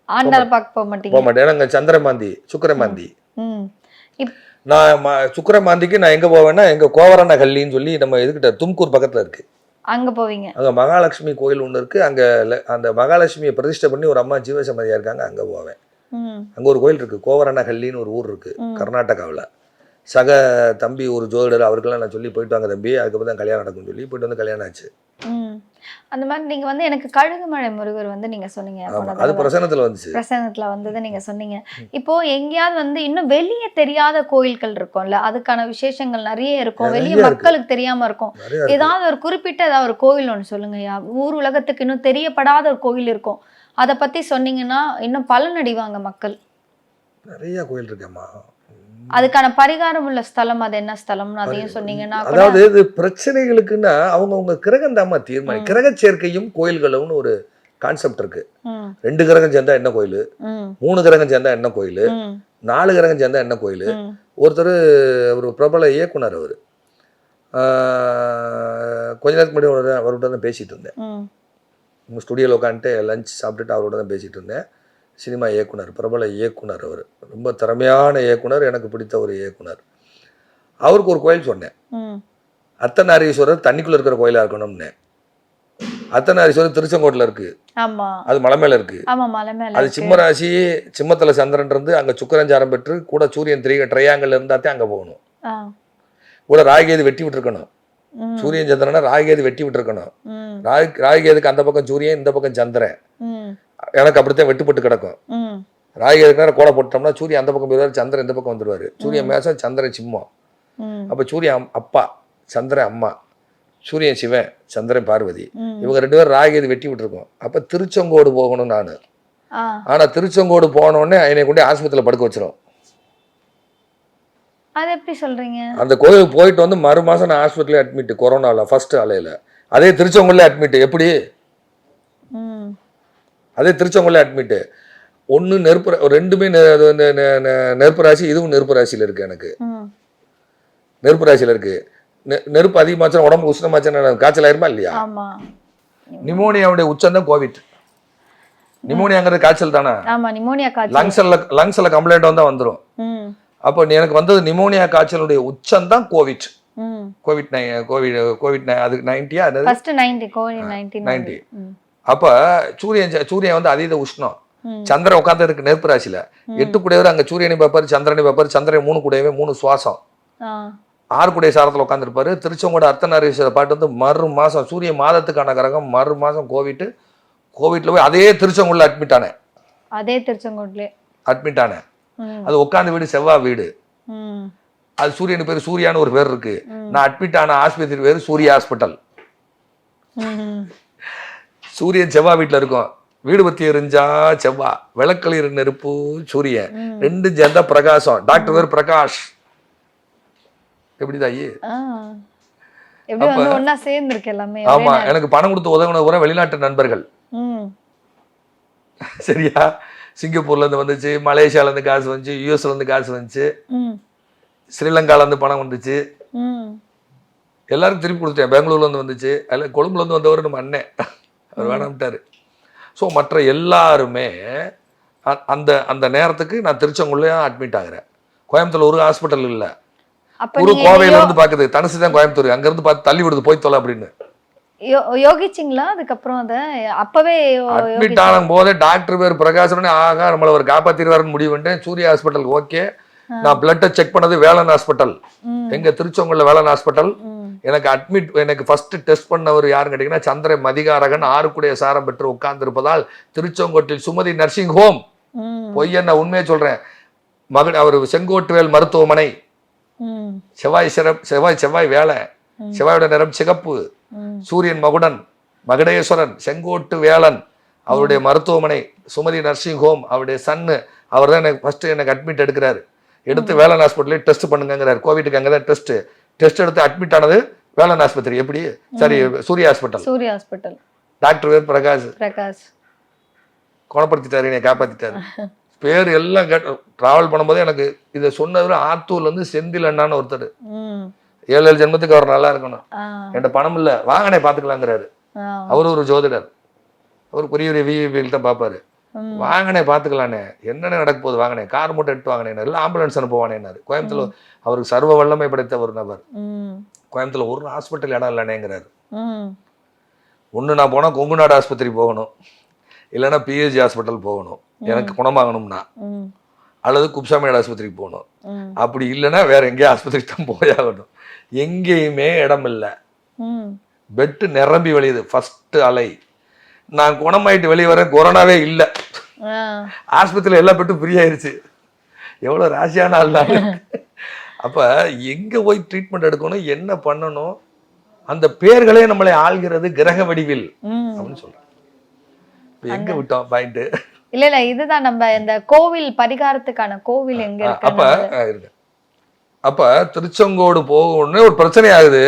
ஆண்டாள் பார்க்க போக மாட்டேன். போக மாட்டேன். ஏன்னா சந்திரமாந்தி சுக்கரமாந்தி. நான் சுக்கரமாந்திக்கு நான் எங்க போவேன்னா, எங்க கோவரண்ண கல்லின்னு சொல்லி நம்ம இதுக்கிட்ட தும்கூர் பக்கத்துல இருக்கு. அங்க போவீங்க. அங்க மகாலட்சுமி கோயில் ஒண்ணு இருக்கு. அங்க அந்த மகாலட்சுமியை பிரதிஷ்டை பண்ணி ஒரு அம்மா ஜீவசமாதியா இருக்காங்க. அங்க போவேன். அங்க ஒரு கோயில் இருக்கு, கோவரண்ண கல்லின்னு ஒரு ஊர் இருக்கு கர்நாடகாவில். சக தம்பி ஒரு ஜோதிடர், அவருக்கெல்லாம் நான் சொல்லி போயிட்டு வாங்க தம்பி, அதுக்கப்புறம் தான் கல்யாணம் நடக்கும்னு சொல்லி போயிட்டு வந்து கல்யாணம் ஆச்சு. அந்த மாதிரி நீங்க வந்து எனக்கு கழுகுமலை முருகர் வந்து நீங்க சொன்னீங்க, அது பிரசன்னத்துல வந்துச்சு. பிரசன்னத்துல வந்தது நீங்க சொன்னீங்க. இப்போ எங்கேயாவது வந்து இன்னும் வெளியே தெரியாத கோயில்கள் இருக்கும்ல, அதுக்கான விசேஷங்கள் நிறைய இருக்கும், வெளியே மக்களுக்கு தெரியாம இருக்கும். ஏதாவது ஒரு குறிப்பிட்ட ஏதாவது ஒரு கோயில் ஒன்று சொல்லுங்கய்யா, ஊர் உலகத்துக்கு இன்னும் தெரியப்படாத ஒரு கோயில் இருக்கும், அதை பத்தி சொன்னீங்கன்னா இன்னும் பலனடைவாங்க மக்கள். நிறைய கோயில் இருக்கேம்மா. அதுக்கான பரிகாரம் உள்ள ஸ்தலம் அது என்ன ஸ்தலம்னு அதையும் சொன்னீங்கன்னா. அதாவது இது பிரச்சனைகளுக்குன்னா அவங்க கிரகம் தாமா தீர்மானம். கிரக சேர்க்கையும் கோயில்களும்னு ஒரு கான்செப்ட் இருக்கு. 2 கிரகம் சேர்ந்தா என்ன கோயில், 3 கிரகம் சேர்ந்தா என்ன கோயில், 4 கிரகம் சேர்ந்தா என்ன கோயில். ஒருத்தர் ஒரு பிரபல இயக்குனர், அவரு கொஞ்ச நேரத்துக்கு முன்னாடி அவர்கிட்ட தான் பேசிட்டு இருந்தேன். உங்கள் ஸ்டுடியோவில் உட்காந்துட்டு லஞ்ச் சாப்பிட்டுட்டு அவரோட தான் பேசிகிட்டு இருந்தேன். சினிமா இயக்குனர், பிரபல இயக்குனர், அவர் ரொம்ப திறமையான இயக்குனர், எனக்கு பிடித்த ஒரு இயக்குனர். அவருக்கு ஒரு கோயில் சொன்னேன், அர்த்தநாரீஸ்வரர் தண்ணிக்குள்ளே இருக்கிற கோயிலாக இருக்கணும்னு. அர்த்தநாரீஸ்வரர் திருச்செங்கோட்டில் இருக்கு, அது மலை மேலே இருக்கு. அது சிம்மராசி, சிம்மத்தில் சந்திரன் இருந்து அங்கே சுக்கரஞ்சாரம் பெற்று கூட சூரியன் ட்ரையாங்கல் இருந்தாத்தே அங்கே போகணும். கூட ராகேது வெட்டி விட்டுருக்கணும். சூரியன் சந்திரனா ராகேது வெட்டி விட்டுருக்கணும். ராகேதுக்கு அந்த பக்கம் சூரியன், இந்த பக்கம் சந்திரன். எனக்கு அப்படித்தான் வெட்டுப்பட்டு கிடக்கும். ராகேதுக்கு நேரம் கோடை போட்டோம்னா சூரியன் அந்த பக்கம் போயிடுவாரு, சந்திரன் இந்த பக்கம் வந்துடுவாரு. சூரியன் மேசம், சந்திரன் சிம்மம். அப்ப சூரியன் அப்பா, சந்திரன் அம்மா, சூரியன் சிவன், சந்திரன் பார்வதி. இவங்க 2 பேரும் ராகேது வெட்டி விட்டுருக்கோம். அப்ப திருச்செங்கோடு போகணும் நானு. ஆனா திருச்செங்கோடு போனோடனே என்னை கொண்டு ஆஸ்பத்திரியில படுக்க வச்சிரும். அது எப்படி சொல்றீங்க? அந்த கோயிலுக்கு போயிட்டு வந்து மறு மாசம் நான் ஹாஸ்பிட்டலே அட்மிட், கொரோனால ஃபர்ஸ்ட் அலையில. அதே திருச்செங்கோடுல அட்மிட். எப்படி? அதே திருச்செங்கோடுல அட்மிட். ஒன்று நெருப்பு, 2மே நெருப்பு ராசி. இதுவும் நெருப்பு ராசியில் இருக்கு. எனக்கு நெருப்பு ராசியில் இருக்கு. நெருப்பு அதிகமாச்சுன்னா உடம்பு உஷ்ணமாச்சுன்னா காய்ச்சல் ஆயிருமா இல்லையா? நிமோனியாவுடைய உச்சம் தான் கோவிட். நிமோனியாங்கிறது காய்ச்சல் தானே. லங்ஸ்ல கம்ப்ளைண்ட் வந்தா வந்துடும். அப்போ எனக்கு வந்தது நிமோனியா காய்ச்சலுடைய உச்சம் தான் கோவிட். அதுக்கு 90. அப்ப சூரியன் வந்து அதீத உஷ்ணம். சந்திரன் உட்கார்ந்து இருக்கு நெருப்பு ராசியில. 8 கூடையவர் அங்க சூரியனை பார்ப்பாரு, சந்திரனை பார்ப்பாரு. சந்திரன் 3 கூடையவே 3 சுவாசம், 6 கூடைய சாரத்துல உட்கார்ந்து இருப்பாரு. திருச்செங்கோடு அர்த்தநாரீஸ்வரர் பாட்டு வந்து மறு மாசம், சூரிய மாதத்துக்கான கிரகம், மறு மாசம் கோவிட்ல போய் அதே திருச்செங்கோடுல அட்மிட் ஆனேன். அதே திருச்செங்கோடுல அட்மிட் ஆனேன். அது உட்காந்து வீடு, செவ்வாய் வீடு. அது சூரியனு பேரு சூர்யான்னு ஒரு பேர் இருக்கு. நான் அட்மிட் ஆன ஆஸ்பத்திரி பேரு சூர்யா ஹாஸ்பிட்டல். சூரியன் செவ்வாய் வீட்டுல இருக்கும். வீடு பத்தி எரிஞ்சா செவ்வாய், விளக்களிர் நெருப்பு சூரியன், 2 சேர்ந்தா பிரகாசம். டாக்டர் பேர் பிரகாஷ். எப்படி தாயி? ஆமா, எனக்கு பணம் கொடுத்து உதவுன பூரா வெளிநாட்டு நண்பர்கள். சரியா? சிங்கப்பூர்ல இருந்து வந்துச்சு, மலேசியால இருந்து காசு வந்துச்சு, யூஎஸ்ல இருந்து காசு வந்துச்சு, ஸ்ரீலங்கால இருந்து பணம் வந்துச்சு. எல்லாரும் திருப்பி கொடுத்துட்டேன். பெங்களூர்ல இருந்து வந்துச்சு, அல்ல கொழும்புல இருந்து வந்தவர் நம்ம அண்ணன், அவர் வேணாம்ட்டாரு. ஸோ மற்ற எல்லாருமே அந்த நேரத்துக்கு நான் திருச்செங்கோடுல அட்மிட் ஆகிறேன். கோயம்புத்தூர்ல ஒரு ஹாஸ்பிட்டல் இல்லை. அப்ப குரு நீங்க கோவையில இருந்து பாக்குது, தனுசு தான் கோயம்புத்தூர், அங்க இருந்து பார்த்து தள்ளி விடுது, போய் தொலை அப்படின்னு. யோகிச்சிங்களா அதுக்கப்புறம் அத அப்பவே அட்மிட் ஆன போதே டாக்டர் பேர் பிரகாசன், ஆகா நம்மள ஒரு காப்பாத்திடுவாருன்னு முடிவு பண்ணிட்டேன். Surya hospital okay. நான் பிளட்டை செக் பண்ணது வேலன் ஹாஸ்பிட்டல், எங்க திருச்செங்கோல்ல வேலன் ஹாஸ்பிட்டல். எனக்கு அட்மிட், எனக்கு ஃபர்ஸ்ட் டெஸ்ட் பண்ணவர் யாருன்னு கேட்டீங்கன்னா சந்திர மதிகாரகன், 6 சாரம் பெற்று உட்கார்ந்து இருப்பதால் திருச்செங்கோட்டில் சுமதி நர்சிங் ஹோம். பொய் என்ன, உண்மையை சொல்றேன். மகன் அவர் செங்கோட்டுவேல் மருத்துவமனை, செவ்வாய் வேலை, செவ்வாயோட நிறம் சிகப்பு, சூரியன் மகுடன், மகுடேஸ்வரன், செங்கோட்டு வேலன், அவருடைய மருத்துவமனை சுமதி நர்சிங் ஹோம். அவருடைய சன்னு அவர் தான் எனக்கு ஃபர்ஸ்ட் எனக்கு அட்மிட் எடுக்கிறாரு. எடுத்து வேலன் ஹாஸ்பிட்டலே டெஸ்ட் பண்ணுங்கிறாரு. கோவிட்டுக்கு அங்கதான் டெஸ்ட் எடுத்து அட்மிட் ஆனது வேலன் ஆஸ்பத்திரி. எப்படி சரி, சூர்யா ஹாஸ்பிட்டல். டாக்டர் பேர் பிரகாஷ் குணப்படுத்திட்டாரு, என்னை காப்பாத்திட்டாரு. பேர் எல்லாம் டிராவல் பண்ணும்போது எனக்கு இதை சொன்னவர் ஆத்தூர்ல இருந்து செந்தில் அண்ணான்னு ஒருத்தர். 7 ஜென்மத்துக்கு அவர் நல்லா இருக்கணும், என்கிட்ட பணம் இல்ல, வாங்கனே பாத்துக்கலாங்கிறாரு. அவரு ஒரு ஜோதிடர், அவர் பெரிய விஐபியில் தான் பாப்பாரு. வாங்கனே பாத்துக்கலானே, என்னென்ன நடக்க போகுது, வாங்கினேன் கார் மட்டும் எடுத்து வாங்கினேன், எல்லாம் ஆம்புலன்ஸ் அனுப்புவானேன்னாரு. கோயம்புத்தூர் அவருக்கு சர்வ வல்லமை படைத்த ஒரு நபர். கோயம்புத்தூர்ல ஒரு ஹாஸ்பிட்டல் இடம் இல்லைனேங்கிறாரு. ஒண்ணு நான் போனா கொங்குநாடு ஆஸ்பத்திரி போகணும், இல்லைன்னா பிஹெச்சி ஹாஸ்பிட்டல் போகணும் எனக்கு குணமாகணும்னா, அல்லது குப்சாமியாடு ஆஸ்பத்திரிக்கு போகணும். அப்படி இல்லைன்னா வேற எங்கேயும் ஆஸ்பத்திரிக்கு தான் போயாகணும். எங்கேயுமே இடம் இல்லை, பெட்டு நிரம்பி வழியுது. ஃபர்ஸ்ட் அலை நான் குணமாயிட்டு வெளியே வரேன், கொரோனாவே இல்லை, ஆஸ்பத்திரியில எல்லா பெட்டும் ஃப்ரீ ஆயிருச்சு. எவ்வளவு ராசியான ஆள் தான். அப்ப எங்க போய் ட்ரீட்மெண்ட் எடுக்கணும், என்ன பண்ணணும், அந்த பேர்களே நம்மளை ஆள்கிறது கிரக வடிவில் அப்படின்னு சொல்றேன். எங்க விட்டோம் பாயிண்ட்? இல்ல இதுதான் நம்ம இந்த கோவில் பரிகாரத்துக்கான கோவில் எங்க இருக்கு. அப்ப திருச்செங்கோடு போகணும்னு ஒரு பிரச்சனை ஆகுது.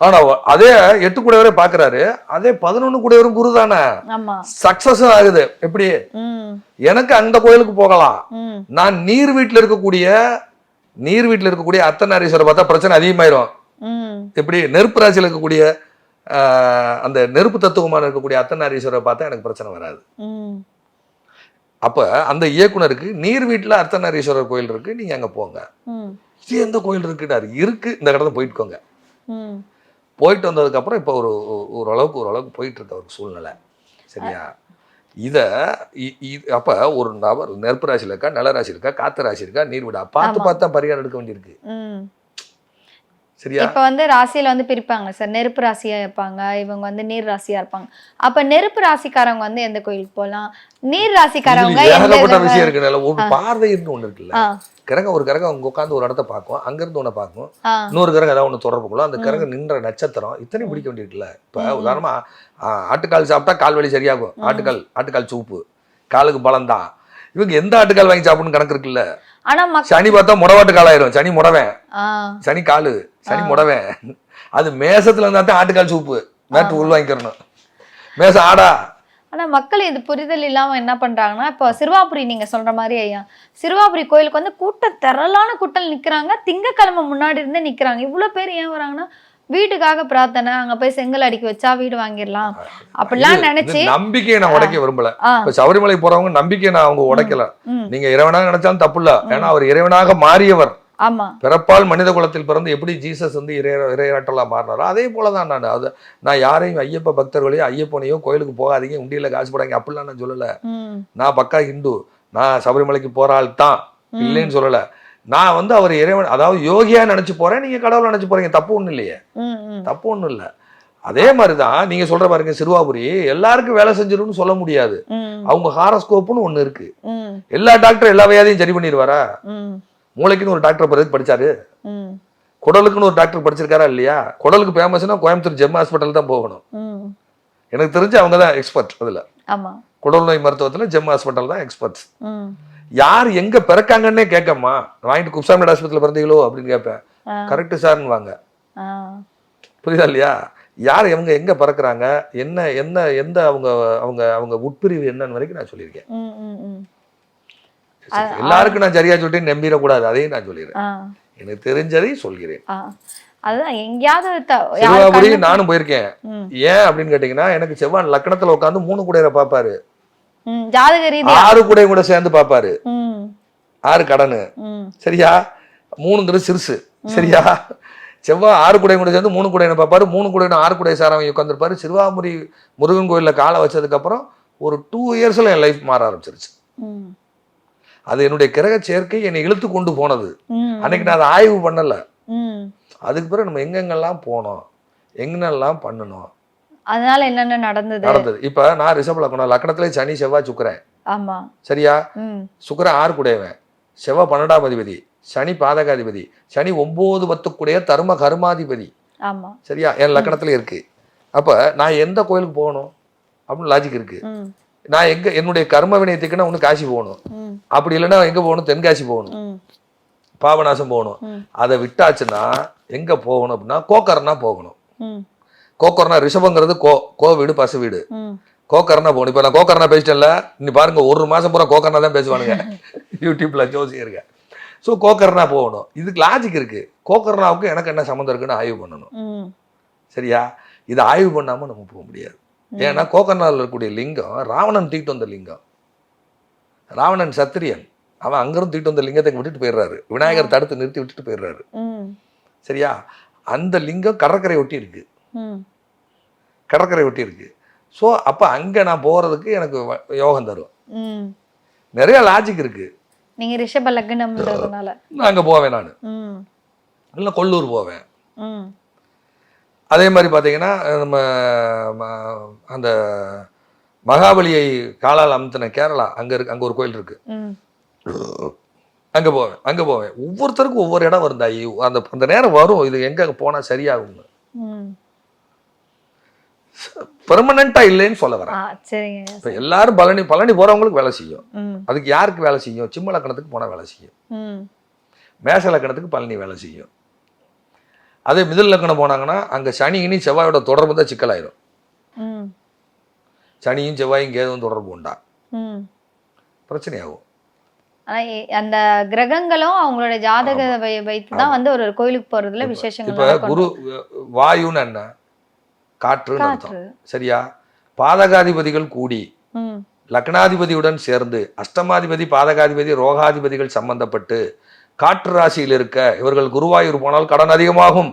ஆனா அதே 8 கூடையவரே பாக்குறாரு, அதே 11 கூடையவரும் குரு தானே, சக்சஸ் ஆகுது. எப்படி எனக்கு அந்த கோயிலுக்கு போகலாம், நான் நீர் வீட்டுல இருக்கக்கூடிய அர்த்தநாரீஸ்வரரை பார்த்தா பிரச்சனை அதிகமாயிரும். எப்படி நெருப்பு ராசியில் இருக்கக்கூடிய அந்த நெருப்பு தத்துவமான இருக்கக்கூடிய அர்த்தநாரீஸ்வரரை பார்த்தா எனக்கு பிரச்சனை வராது. அப்ப அந்த இயக்குனருக்கு நீர் வீட்டுல அர்த்தநாரீஸ்வரர் கோயில் இருக்கு, நீங்க அங்க போங்க. இது எந்த கோயில் இருக்குடாரு, இருக்கு இந்த இடத்துல போயிட்டுக்கோங்க. போயிட்டு வந்ததுக்கு அப்புறம் இப்ப ஓரளவுக்கு போயிட்டு இருக்க ஒரு சூழ்நிலை. சரியா? அப்ப ஒரு நபர் நெருப்பு ராசியில் இருக்கா, நில ராசி இருக்கா, காத்து ராசி இருக்கா, நீர் வீடா பார்த்து தான் பரிகாரம் எடுக்க வேண்டியிருக்கு. சரியா? இப்ப ராசியில பிரிப்பாங்க சார், நெருப்பு ராசியா இருப்பாங்க, இவங்க நீர் ராசியா இருப்பாங்க. அப்ப நெருப்பு ராசிக்காரவங்க எந்த கோயிலுக்கு போகலாம், நீர் ராசிக்காரவங்க ஏகப்பட்ட விஷயம் இருக்குல்ல. ஒரு பார்வை இருந்து ஒண்ணு இருக்குல்ல, கிரகம் ஒரு கிரகம் அங்க உட்காந்து ஒரு இடத்த பார்க்கும், அங்க இருந்து ஒண்ணு பார்க்கும், இன்னொரு கிரகம் ஏதாவது ஒண்ணு தொடர்பு கொள்ளும், அந்த கிரகம் நின்ற நட்சத்திரம் இத்தனை பிடிக்க வேண்டியிருக்குல்ல. இப்ப உதாரணமா ஆட்டுக்கால் சாப்பிட்டா கால் வலி சரியாகும், ஆட்டுக்கால் சூப்பு காலுக்கு பலம் தான். இவங்க எந்த ஆட்டுக்கால் வாங்கி சாப்பிடணும் கணக்கு இருக்குல்ல. சனி பார்த்தா முடவாட்டு காலாயிரும், சனி முடவேன், சனி காலு, சனி முடவேன். அது மேசத்துல இருந்தா தான் ஆட்டுக்கால் சூப்பு மேட்டு உள் வாங்கிக்கிறணும், மேசம் ஆடா. ஆனா மக்கள் இது புரிதல் இல்லாம என்ன பண்றாங்கன்னா, இப்போ சிறுவாபுரி நீங்க சொல்ற மாதிரி ஐயா, சிறுவாபுரி கோயிலுக்கு திரளான கூட்டம் நிக்கிறாங்க, திங்கக்கிழமை முன்னாடி இருந்தே நிக்கிறாங்க. இவ்வளவு பேர் ஏன் வராங்கன்னா, வீட்டுக்காக பிரார்த்தனை, அங்க போய் செங்கல் அடிக்க வச்சா வீடு வாங்கிடலாம் அப்படிலாம் நினைச்சு. நம்பிக்கையை நான் உடைக்க விரும்பல. இப்ப சபரிமலை போறவங்க நம்பிக்கையை நான் அவங்க உடைக்கல. நீங்க இறைவனாக நினைச்சாலும் தப்பு இல்ல, ஏன்னா அவர் இறைவனாக மாறியவர். ஆமா, பிறப்பால் மனித குலத்தில் பிறந்து எப்படி ஜீசஸ் இறையாற்றலா மாறினாரோ அதே போலதான் நான் யாரையும் ஐயப்ப பக்தர்களையும் ஐயப்பனையோ கோயிலுக்கு போகாதீங்க, உண்டியில காசு போடாங்க அப்படிலாம் நான் சொல்லல. நான் பக்கா ஹிந்து, நான் சபரிமலைக்கு போற ஆள் தான், இல்லைன்னு சொல்லல. நான் அவர் இறைவன், அதாவது யோகியா நினைச்சு போறேன், நீங்க கடவுளை நினைச்சு போறீங்க, தப்பு ஒண்ணும் இல்லையே, தப்பு ஒண்ணும் இல்ல. அதே மாதிரிதான் நீங்க சொல்ற பாருங்க, சிறுவாபுரி எல்லாருக்கும் வேலை செஞ்சிரும்னு சொல்ல முடியாது. அவங்க ஹாரோஸ்கோப்னு ஒண்ணு இருக்கு. எல்லா டாக்டரும் எல்லா வியாதியும் சரி பண்ணிடுவாரா? மூளைக்குன்னு ஒரு டாக்டர் படிச்சாரு, குடலுக்குன்னு ஒரு டாக்டர் படிச்சிருக்காரா இல்லையா? குடலுக்கு ஃபேமஸ்னா கோயம்புத்தூர் ஜெம் ஹாஸ்பிட்டல் தான் போகணும். எனக்கு தெரிஞ்சு அவங்க தான் எக்ஸ்பர்ட் அதுல. குடல் நோய் மருத்துவத்துல ஜெம் ஹாஸ்பிட்டல் தான் எக்ஸ்பர்ட்ஸ். யார் எங்க பிறக்காங்கன்னே கேட்கம்மா, வாங்கிட்டு குப்சாமியாடு ஆஸ்பத்திரியில பிறந்தீங்களோ அப்படின்னு கேட்பேன். கரெக்ட் சார்ன்னு வாங்க. புரியுதா இல்லையா? யார் இவங்க எங்க பிறக்குறாங்க, என்ன என்ன எந்த அவங்க அவங்க அவங்க உட்பிரிவு என்னன்னு வரைக்கும் நான் சொல்லியிருக்கேன். எல்லாருக்கும் நான் சரியா சொல்லிட்டு நம்பிடக்கூடாது, அதையும் நான் சொல்லிடுறேன், எனக்கு தெரிஞ்சதை சொல்கிறேன். அதுதான் எங்கேயாவது சிறுவாபுரி நானும் போயிருக்கேன். ஏன் அப்படின்னு கேட்டீங்கன்னா, எனக்கு செவ்வாய் லக்னத்துல உட்காந்து 3 கூடையரை பாப்பாரு, 6 கூடையும் கூட சேர்ந்து பாப்பாரு, 6 கடனு. சரியா? 3ங்கிறது சிறுசு, சரியா? செவ்வாய் 6 குடை கூட சேர்ந்து 3 குடையை பார்ப்பாரு, 3 குடையின 6 குடை சாரவங்க உட்காந்துருப்பாரு. சிறுவாபுரி முருகன் கோயிலில் காலை வச்சதுக்கப்புறம் ஒரு 2 இயர்ஸில் என் லைஃப் மாற ஆரம்பிச்சிருச்சு. அது என்னுடைய கிரக சேர்க்கை என்னை இழுத்து கொண்டு போனது. அன்னைக்கு நான் அதை ஆய்வு பண்ணல. அதுக்கு பிறகு நம்ம எங்கெங்கெல்லாம் போனோம், எங்கெல்லாம் பண்ணணும், அதனால என்னென்ன நடந்தது. இப்ப நான் ரிஷப லக்னம், லக்னத்திலே சனி செவ்வாய் சுக்கிரன். ஆமா, சரியா? சுக்கிரன் 6 குடையவன், செவ்வாய் 12ஆம் அதிபதி, சனி பாதகாதிபதி, சனி 9, 10 குடைய தர்ம கர்மாதிபதி. ஆமா, சரியா? என் லக்னத்துல இருக்கு. அப்ப நான் எந்த கோயிலுக்கு போகணும் அப்படின்னு லாஜிக் இருக்கு. நான் எங்க என்னுடைய கர்ம வினயத்துக்குன்னா ஒண்ணு காசி போகணும், அப்படி இல்லைன்னா எங்க போகணும், தென்காசி போகணும், பாபநாசம் போகணும். அதை விட்டாச்சுன்னா எங்க போகணும் அப்படின்னா கோக்கர்னா போகணும். கோக்கர்னா ரிஷபங்கிறது கோ வீடு, பசு வீடு. கோக்கர்னா போகணும். இப்ப நான் கோக்கர்னா பேசிட்டேன்ல, இன்னி பாருங்க 1 மாசம் பூரா கோக்கர்னா தான் பேசுவானுங்க யூடியூப்ல ஜோசியருங்க. ஸோ கோக்கர்னா போகணும். இதுக்கு லாஜிக் இருக்கு. கோக்கர்னாவுக்கு எனக்கு என்ன சம்மந்தம் இருக்குன்னு ஆய்வு பண்ணணும். சரியா? இதை ஆய்வு பண்ணாம நம்ம போக முடியாது. ஏன்னா கோக்கர்னாவில் இருக்கக்கூடிய லிங்கம் ராவணன் தூக்கிட்டு வந்த லிங்கம். ராவணன் சத்திரியன், அவன் அங்கிருந்து தூக்கிட்டு வந்த லிங்கத்தை விட்டுட்டு போயிடுறாரு. விநாயகர் தடுத்து நிறுத்தி விட்டுட்டு போயிடுறாரு. சரியா? அந்த லிங்கம் கடற்கரை ஒட்டி இருக்கு. கடற்கரை ஒட்டி இருக்கு. ஸோ அப்ப அங்க நான் போறதுக்கு எனக்கு யோகம் தரும். நிறைய லாஜிக் இருக்கு. நீங்க ரிஷப லக்னம்ன்றதுனால நான் அங்க போவேன். நான் இல்லை கொல்லூர் போவேன். அதே மாதிரி பார்த்தீங்கன்னா நம்ம அந்த மகாபலியை காலால் அமுத்தின கேரளா அங்க இருக்கு. அங்க ஒரு கோயில் இருக்கு. அங்க போவேன். ஒவ்வொருத்தருக்கும் ஒவ்வொரு இடம் வருந்தாயி. அந்த நேரம் வரும், இது எங்க போனா சரியாகும். பெர்மனண்டா இல்லைன்னு சொல்ல வரேன். இப்ப எல்லாரும் பழனி போறவங்களுக்கு வேலை செய்யும். அதுக்கு யாருக்கு வேலை செய்யும்? சிம்ம லக்கணத்துக்கு போனா வேலை செய்யும். மேஷ லக்கணத்துக்கு பழனி வேலை செய்யும். அதே மிதுன லக்கணம் போனாங்கன்னா அங்க சனியினி செவ்வாயோட தொடர்பு தான் சிக்கலாயிரும். சனியும் செவ்வாயும் கேதுவும் தொடர்பு உண்டா, பிரச்சனையாகும். அந்த கிரகங்களும் அவங்களோட ஜாதக வைத்துதான் வந்து ஒரு கோயிலுக்கு போறதுல விசேஷங்கள். இப்ப குரு வாயுன்னு என்ன, காற்றுன்னு அர்த்தம். சரியா? பாதகாதிபதிகள் கூடி லக்னாதிபதியுடன் சேர்ந்து அஷ்டமாதிபதி, பாதகாதிபதி, ரோகாதிபதிகள் சம்பந்தப்பட்டு காற்று ராசியில் இருக்க இவர்கள் குருவாயூர் போனால் கடன் அதிகமாகும்.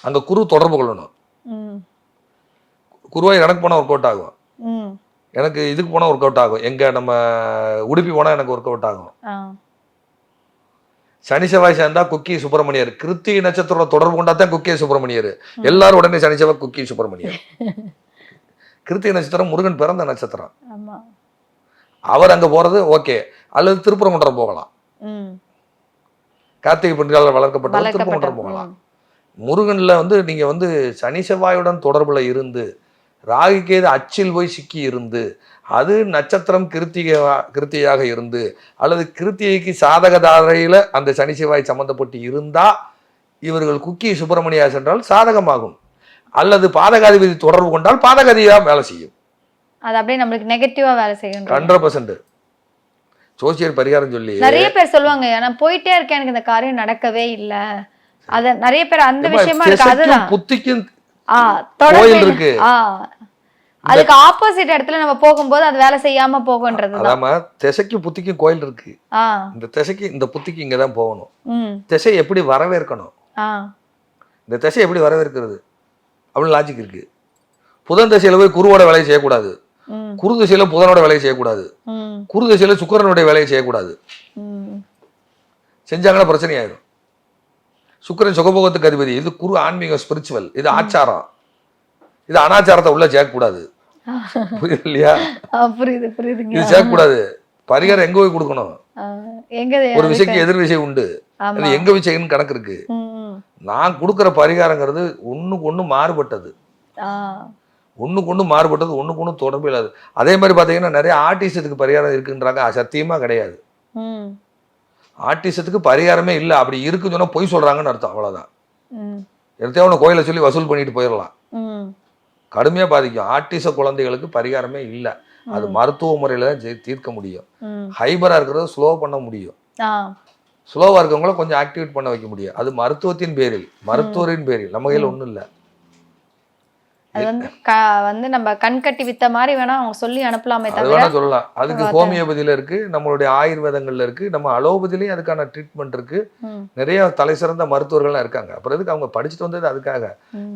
அங்க குரு தொடர்பு கொள்ளணும். குருவாயூர் எனக்கு போனா ஒர்க் அவுட் ஆகும், எனக்கு இதுக்கு போனா ஒர்க் அவுட் ஆகும், எங்க நம்ம உடுப்பி போனா எனக்கு ஒர்க் அவுட் ஆகும். சனி செவ்வாய் சேர்ந்தா குக்கி சுப்பிரமணியர். கிருத்திகை நட்சத்திரம் தொடர்பு கொண்டாதான் குக்கி சுப்பிரமணியர். எல்லாரும் உடனே சனி செவ்வாய் குக்கி சுப்பிரமணியர். கிருத்திகை நட்சத்திரம் முருகன் பிறந்த நட்சத்திரம். அவர் அங்க போறது ஓகே. அல்லது திருப்பரங்குன்றம் போகலாம். கார்த்திகை பெண்களால் வளர்க்கப்பட்ட திருப்பரங்குன்றம் போகலாம். முருகன்ல வந்து நீங்க வந்து சனி செவ்வாயுடன் தொடர்புல இருந்து ராகுகேது அச்சில் போய் சிக்கி இருந்து அது நட்சத்திரம் கிருத்தியாக இருந்து அல்லது கிருத்திகைக்கு சாதக தாரையில அந்த சனி செவ்வாய் சம்பந்தப்பட்டு இருந்தா இவர்கள் குக்கி சுப்பிரமணியா சென்றால் சாதகமாகும். அல்லது பாதகாதிபதி தொடர்பு கொண்டால் பாதகாதியா வேலை செய்யும். அது அப்படியே நம்மளுக்கு நெகட்டிவா வேலை செய்யும். 100% சோசியல் பரிகாரம் சொல்லி நிறைய பேர் சொல்லுவாங்க, நான் போயிட்டே இருக்கேன், எனக்கு இந்த காரியம் நடக்கவே இல்ல. அத நிறைய பேர் அந்த விஷயமா இருக்கு. அதுதான் புத்திக்கும் கோயில் இருக்கு. அதுக்கு ஆப்போசிட் இடத்துல நம்ம போகும்போது அது வேலை செய்யாம போகும்ன்றது. அதாம திசைக்கு புத்திக்கும் கோயில் இருக்கு. இந்த திசைக்கு இந்த புத்திக்கு இங்கதான் போகணும். திசை எப்படி வரவேற்கணும், இந்த திசை எப்படி வரவேற்கிறது அப்படின்னு லாஜிக் இருக்கு. புதன் திசையில போய் குருவோட வேலையை செய்யக்கூடாது, குரு திசையில புதனோட வேலையை செய்யக்கூடாது, குரு திசையில சுக்கிரனுடைய வேலையை செய்யக்கூடாது. செஞ்சாங்கன்னா பிரச்சனை ஆயிடும். சுக்கிரன் சுகபோகத்துக்கு அதிபதி. இது குரு ஆன்மீகம், ஸ்பிரிச்சுவல். இது ஆச்சாரம். இது அனாச்சாரத்தை உள்ள சேர்க்கக்கூடாது. புரியுது இல்லையா? புரியுது. இது சேர்க்கக்கூடாது. பரிகாரம் எங்க போய் கொடுக்கணும்? ஒரு விஷயத்துக்கு எதிர் விஷயம் உண்டு, அது எங்க விஷயம்னு கணக்கு இருக்கு. நான் கொடுக்குற பரிகாரங்கிறது ஒண்ணுக்கு ஒண்ணு மாறுபட்டது. ஒண்ணுக்கு ஒண்ணு தொடர்பு இல்லாது. அதே மாதிரி பாத்தீங்கன்னா நிறைய ஆர்டிஸ்டுக்கு பரிகாரம் இருக்குன்றாங்க. சத்தியமா கிடையாது. ஆர்டிஸ்டுக்கு பரிகாரமே இல்லை. அப்படி இருக்குன்னு சொன்னா பொய் சொல்றாங்கன்னு அர்த்தம். அவ்வளவுதான். எடுத்தவன கோயிலை சொல்லி வசூல் பண்ணிட்டு போயிடலாம். கடுமையா பாதிக்கும். ஆர்டிஸ்ட குழந்தைகளுக்கு பரிகாரமே இல்லை. அது மருத்துவ முறையில தான் தீர்க்க முடியும். ஹைபரா இருக்கிறத ஸ்லோ பண்ண முடியும். ஸ்லோவா இருக்கவங்கள கொஞ்சம் ஆக்டிவேட் பண்ண வைக்க முடியும். அது மருத்துவத்தின் பேரில், மருத்துவரின் பேரில். நம்ம கையில ஒண்ணும் இல்லை. அது வந்து நம்ம கண் கட்டி வித்த மாதிரி வேணா அவங்க சொல்லி அனுப்பலாமே அது தவிர வேணா சொல்லலாம். அதுக்கு ஹோமியோபதியில இருக்கு, நம்மளுடைய ஆயுர்வேதங்கள்ல இருக்கு, நம்ம அலோபதியிலயும் அதுக்கான ட்ரீட்மெண்ட் இருக்கு. நிறைய தலை சிறந்த மருத்துவர்கள்லாம் இருக்காங்க. அப்புறம் எதுக்கு அவங்க படிச்சுட்டு வந்தது அதுக்காக?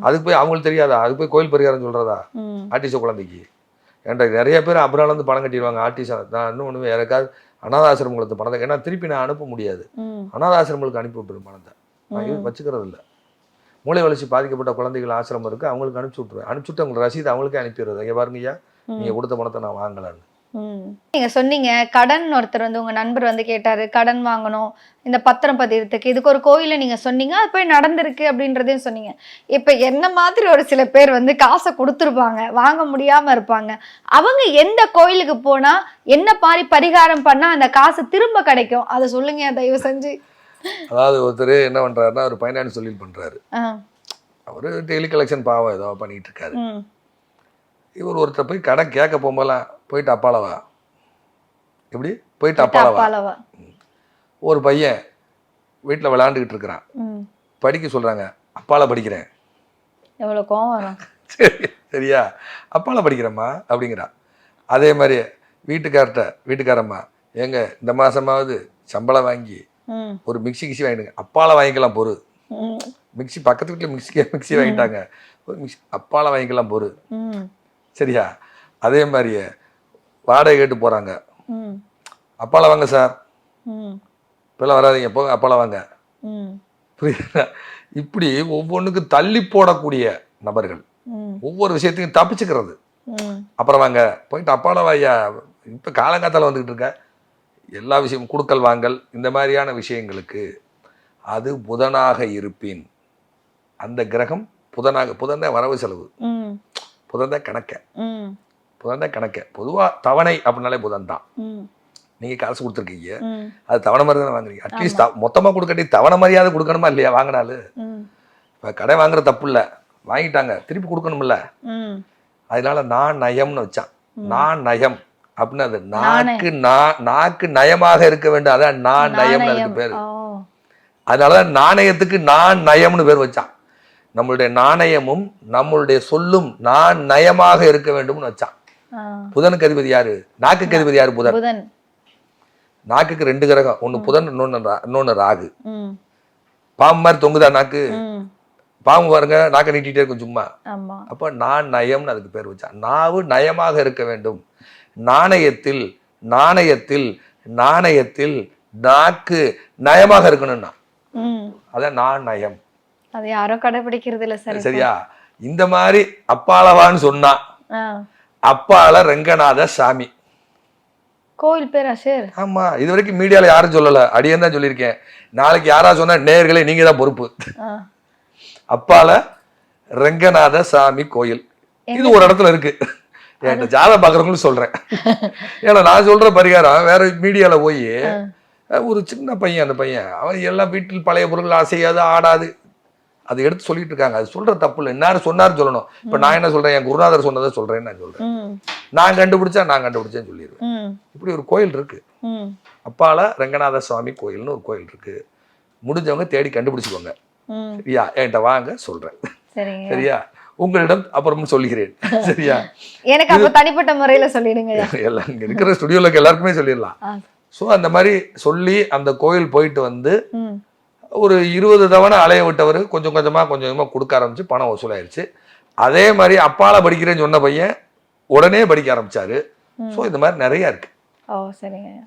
அதுக்கு போய் அவங்களுக்கு தெரியாதா? அதுக்கு போய் கோயில் பரிகாரம் சொல்றதா ஆர்டிச குழந்தைக்கு? ஏன்டா நிறைய பேர் அப்புறம் பணம் கட்டிடுவாங்க ஆர்டிசா. நான் இன்னும் ஒண்ணு யாருக்காவது அனாதாசிரமங்களுக்கு பணத்தை, ஏன்னா திருப்பி நான் அனுப்ப முடியாது. அனாதாசிரமங்களுக்கு அனுப்பி விட்டுரு பணத்தை, நான் வச்சுக்கிறது இல்லை. மூளை வளர்ச்சி பாதிக்கப்பட்ட குழந்தைகள் ஆசிரமம் இருக்கு, அவங்களுக்கு அனுப்பிச்சு விட்டுருவேன். அனுப்பிச்சுட்டு அவங்களுக்கு ரசீது அவங்களுக்கே அனுப்பிடுறது. இங்க பாருங்க ஐயா, நீங்க கொடுத்த பணத்தை நான் வாங்கலான்னு. நீங்க சொன்னீங்க கடன் ஒருத்தர் வந்து உங்க நண்பர் வந்து கேட்டாரு, கடன் வாங்கணும் இந்த பத்திரம் பதியறதுக்கு, இதுக்கு ஒரு கோயில நீங்க சொன்னீங்க, அது போய் நடந்திருக்கு அப்படின்றதையும் சொன்னீங்க. இப்ப என்ன மாதிரி ஒரு சில பேர் வந்து காசை கொடுத்துருப்பாங்க, வாங்க முடியாம இருப்பாங்க. அவங்க எந்த கோயிலுக்கு போனா என்ன மாதிரி பரிகாரம் பண்ணா அந்த காசு திரும்ப கிடைக்கும், அதை சொல்லுங்க தயவு செஞ்சு. அதாவது ஒருத்தர் என்ன பண்றாருன்னா, ஒரு ஃபைனான்ஸ் தொழில் பண்றாரு. அவரு டெய்லி கலெக்ஷன் பாவம் ஏதோ பண்ணிட்டு இருக்காரு. இவர் ஒருத்தர் போய் கடன் கேட்க போகும்போதெல்லாம் போயிட்டு அப்பாலவா, எப்படி போயிட்டு அப்பாலவா. ஒரு பையன் வீட்டில் விளையாண்டுக்கிட்டு இருக்கிறான், படிக்க சொல்றாங்க, அப்பால படிக்கிறேன். எவ்வளவு கோவம் வரும். சரியா, அப்பால படிக்கிறேம்மா அப்படிங்கிறான். அதே மாதிரி வீட்டுக்காரம்மா, ஏங்க இந்த மாசமாவது சம்பளம் வாங்கி ஒரு மிக்சி வாங்கிடுங்க. அப்பால வாங்கிக்கலாம் பொறு. மிக்சி பக்கத்து வீட்டில் மிக்சி வாங்கிட்டாங்க, ஒரு மிக்சி அப்பால வாங்கிக்கலாம் பொறு. சரியா, அதே மாதிரியே வாடகை கேட்டு போறாங்க, அப்பால வாங்க சார், இப்பெல்லாம் வராதிங்க, போங்க அப்பால வாங்க. புரியுதா? இப்படி ஒவ்வொன்றுக்கு தள்ளி போடக்கூடிய நபர்கள், ஒவ்வொரு விஷயத்தையும் தப்பிச்சுக்கிறது. அப்புறம் வாங்க போயிட்டு அப்பால வாயா, இப்ப காலங்காத்தால வந்துகிட்டு இருக்க எல்லா விஷயமும் குடுக்கல் வாங்கல் இந்த மாதிரியான விஷயங்களுக்கு அது புதனாக இருப்பின், அந்த கிரகம் புதன் தான் வரவு செலவு, புதன் தான் கணக்க. பொதுவா தவணை அப்படின்னாலே புதன் தான். நீங்க காசு கொடுத்துருக்கீங்க, அது தவணை மாதிரி தானே வாங்குறீங்க. அட்லீஸ்ட் மொத்தமா கொடுக்கட்டி தவணை மரியாதை கொடுக்கணுமா இல்லையா? வாங்கினாலும் இப்ப கடை வாங்குற தப்பு இல்லை, வாங்கிட்டாங்க திருப்பி கொடுக்கணும்ல. அதனால நான் நயம்னு வச்சான். நான் நயம் அப்படின்னு, அது நாக்கு நயமாக இருக்க வேண்டும், அதான் நான் நயம்னு அதுக்கு பேரு. அதனாலதான் நாணயத்துக்கு நான் நயம்னு பேர் வச்சான். நம்மளுடைய நாணயமும் நம்மளுடைய சொல்லும் நான் நயமாக இருக்க வேண்டும்னு வச்சான். புதனுக்கு அதிபதி யாரு? நாக்குக்கு அதிபதி யாரு? புதன். நாக்குக்கு 2 கிரகம், ஒண்ணு புதன், இன்னொன்னு ராகு. பாம்பு மாதிரி தொங்குதா நாக்கு? பாம்பு பாருங்க, நாக்கை நீட்டிகிட்டே இருக்கும் சும்மா. அப்ப நான் நயம்னு அதுக்கு பேர் வச்சான். நாவு நயமாக இருக்க வேண்டும். நாணயத்தில் நாக்கு நயமாக இருக்கணும்னா அதான் நான் நயம். அது யாரும் கடைபிடிக்கிறது இல்ல சார். சரியா? இந்த மாதிரி அப்பாலவான்னு சொன்னா அப்பால ரங்கநாத சாமி கோயில் பேரா சார்? ஆமா, இது வரைக்கும் மீடியால யாரும் சொல்லல, அடியேன் தான் சொல்லியிருக்கேன். நாளைக்கு யாரா சொன்னா நேயர்களே நீங்க தான் பொறுப்பு. அப்பால ரங்கநாத சாமி கோயில் இது ஒரு இடத்துல இருக்கு. என்கிட்ட ஜாதகம் பாக்குறவங்களும் சொல்றேன். ஏன்னா நான் சொல்ற பரிகாரம் வேற மீடியால போய் ஒரு சின்ன பையன், அந்த பையன் அவன் எல்லாம் வீட்டில் பழைய பொருட்கள் அசையாது ஆடாது, அதை எடுத்து சொல்லிட்டு இருக்காங்க. அது சொல்ற தப்பு இல்லை, என்ன சொன்னாரு சொல்லணும். இப்ப நான் என்ன சொல்றேன், என் குருநாதர் சொன்னதை சொல்றேன்னு நான் சொல்றேன். நான் கண்டுபிடிச்சேன்னு சொல்லிடுவேன். இப்படி ஒரு கோயில் இருக்கு, அப்பால ரங்கநாத சுவாமி கோயில்னு ஒரு கோயில் இருக்கு. முடிஞ்சவங்க தேடி கண்டுபிடிச்சுக்கோங்க. சரியா? என்கிட்ட வாங்க சொல்றேன். சரியா? உங்களிடம் அப்புறம் சொல்லுகிறேன். சரியா? எனக்கு அப்ப தனிப்பட்ட முறையில சொல்லிடுங்க. எல்லாம் இங்க இருக்கிற ஸ்டுடியோல எல்லாருக்குமே சொல்லிடலாம். சோ அந்த மாதிரி சொல்லி அந்த கோயில் போயிட்டு வந்து ஒரு 20 தவணை அலைய விட்டவர் கொஞ்சம் கொஞ்சமா கொடுக்க ஆரம்பிச்சு பணம் வசூலாயிருச்சு. அதே மாதிரி அப்பால படிக்கிறேன்னு சொன்ன பையன் உடனே படிக்க ஆரம்பிச்சாரு. சோ இந்த மாதிரி நிறைய இருக்கு.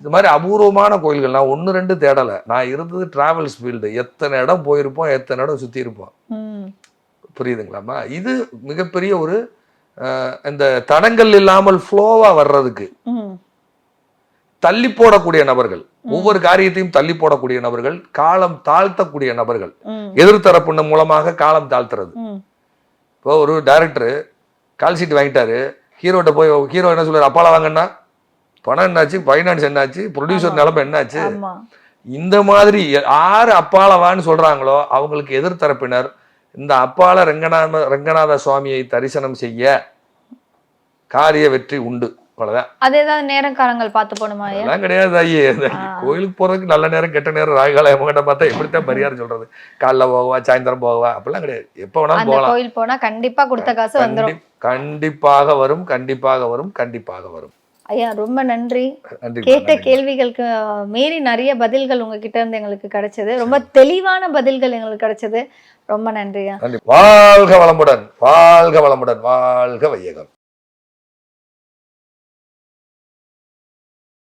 இந்த மாதிரி அபூர்வமான கோயில்கள் நான் 1-2 தேடலை. நான் இருந்தது டிராவல்ஸ் ஃபீல்டு, எத்தனை இடம் போயிருப்போம், எத்தனை இடம் சுத்தி இருப்போம். புரியுதுங்களாமா? இது மிகப்பெரிய ஒரு இந்த தடங்கள் இல்லாமல் ஃப்ளோவா வர்றதுக்கு தள்ளி போடக்கூடிய நபர்கள், ஒவ்வொரு காரியத்தையும் தள்ளி போடக்கூடிய நபர்கள், காலம் தாழ்த்தக்கூடிய நபர்கள், எதிர்த்தரப்பு மூலமாக காலம் தாழ்த்துறது. இப்போ ஒரு டைரக்டர் கால் ஷீட் வாங்கிட்டாரு, ஹீரோட்ட போய் ஹீரோ என்ன சொல்றாரு, அப்பால வாங்கன்னா பணம் என்னாச்சு, ஃபைனான்ஸ் என்னாச்சு, ப்ரொடியூசர் நிலைமை என்னாச்சு, இந்த மாதிரி யாரு அப்பாலவான்னு சொல்றாங்களோ அவங்களுக்கு எதிர்த்தரப்பினர் இந்த அப்பால ரங்கநாத சுவாமியை தரிசனம் செய்ய காரிய வெற்றி உண்டு. அவ்வளவுதான். அது ஏதாவது நேரம் காலங்கள் பார்த்து போகணுமா ஐயா? அதெல்லாம் கிடையாது ஐயே. கோயிலுக்கு போறதுக்கு நல்ல நேரம் கெட்ட நேரம் ராகுகாலம் எமகிட்ட பார்த்தா எப்படித்தான் பரிகாரம் சொல்றது? காலைல போகவா சாயந்தரம் போகவா அப்படிலாம் கிடையாது. எப்ப வேணாலும் அந்த போகலாம். கோயில் போனா கண்டிப்பா கொடுத்த காசு வந்துரும். கண்டிப்பாக வரும், கண்டிப்பாக வரும், கண்டிப்பாக வரும். ஐயா ரொம்ப நன்றி. நன்றி. கேட்ட கேள்விகளுக்கு மீறி நிறைய பதில்கள் உங்ககிட்ட இருந்து எங்களுக்கு கிடைச்சது. ரொம்ப தெளிவான பதில்கள் எங்களுக்கு கிடைச்சது. ரொம்ப நன்றியா. நன்றி. வாழ்க வளமுடன், வாழ்க வளமுடன், வாழ்க வையகம்.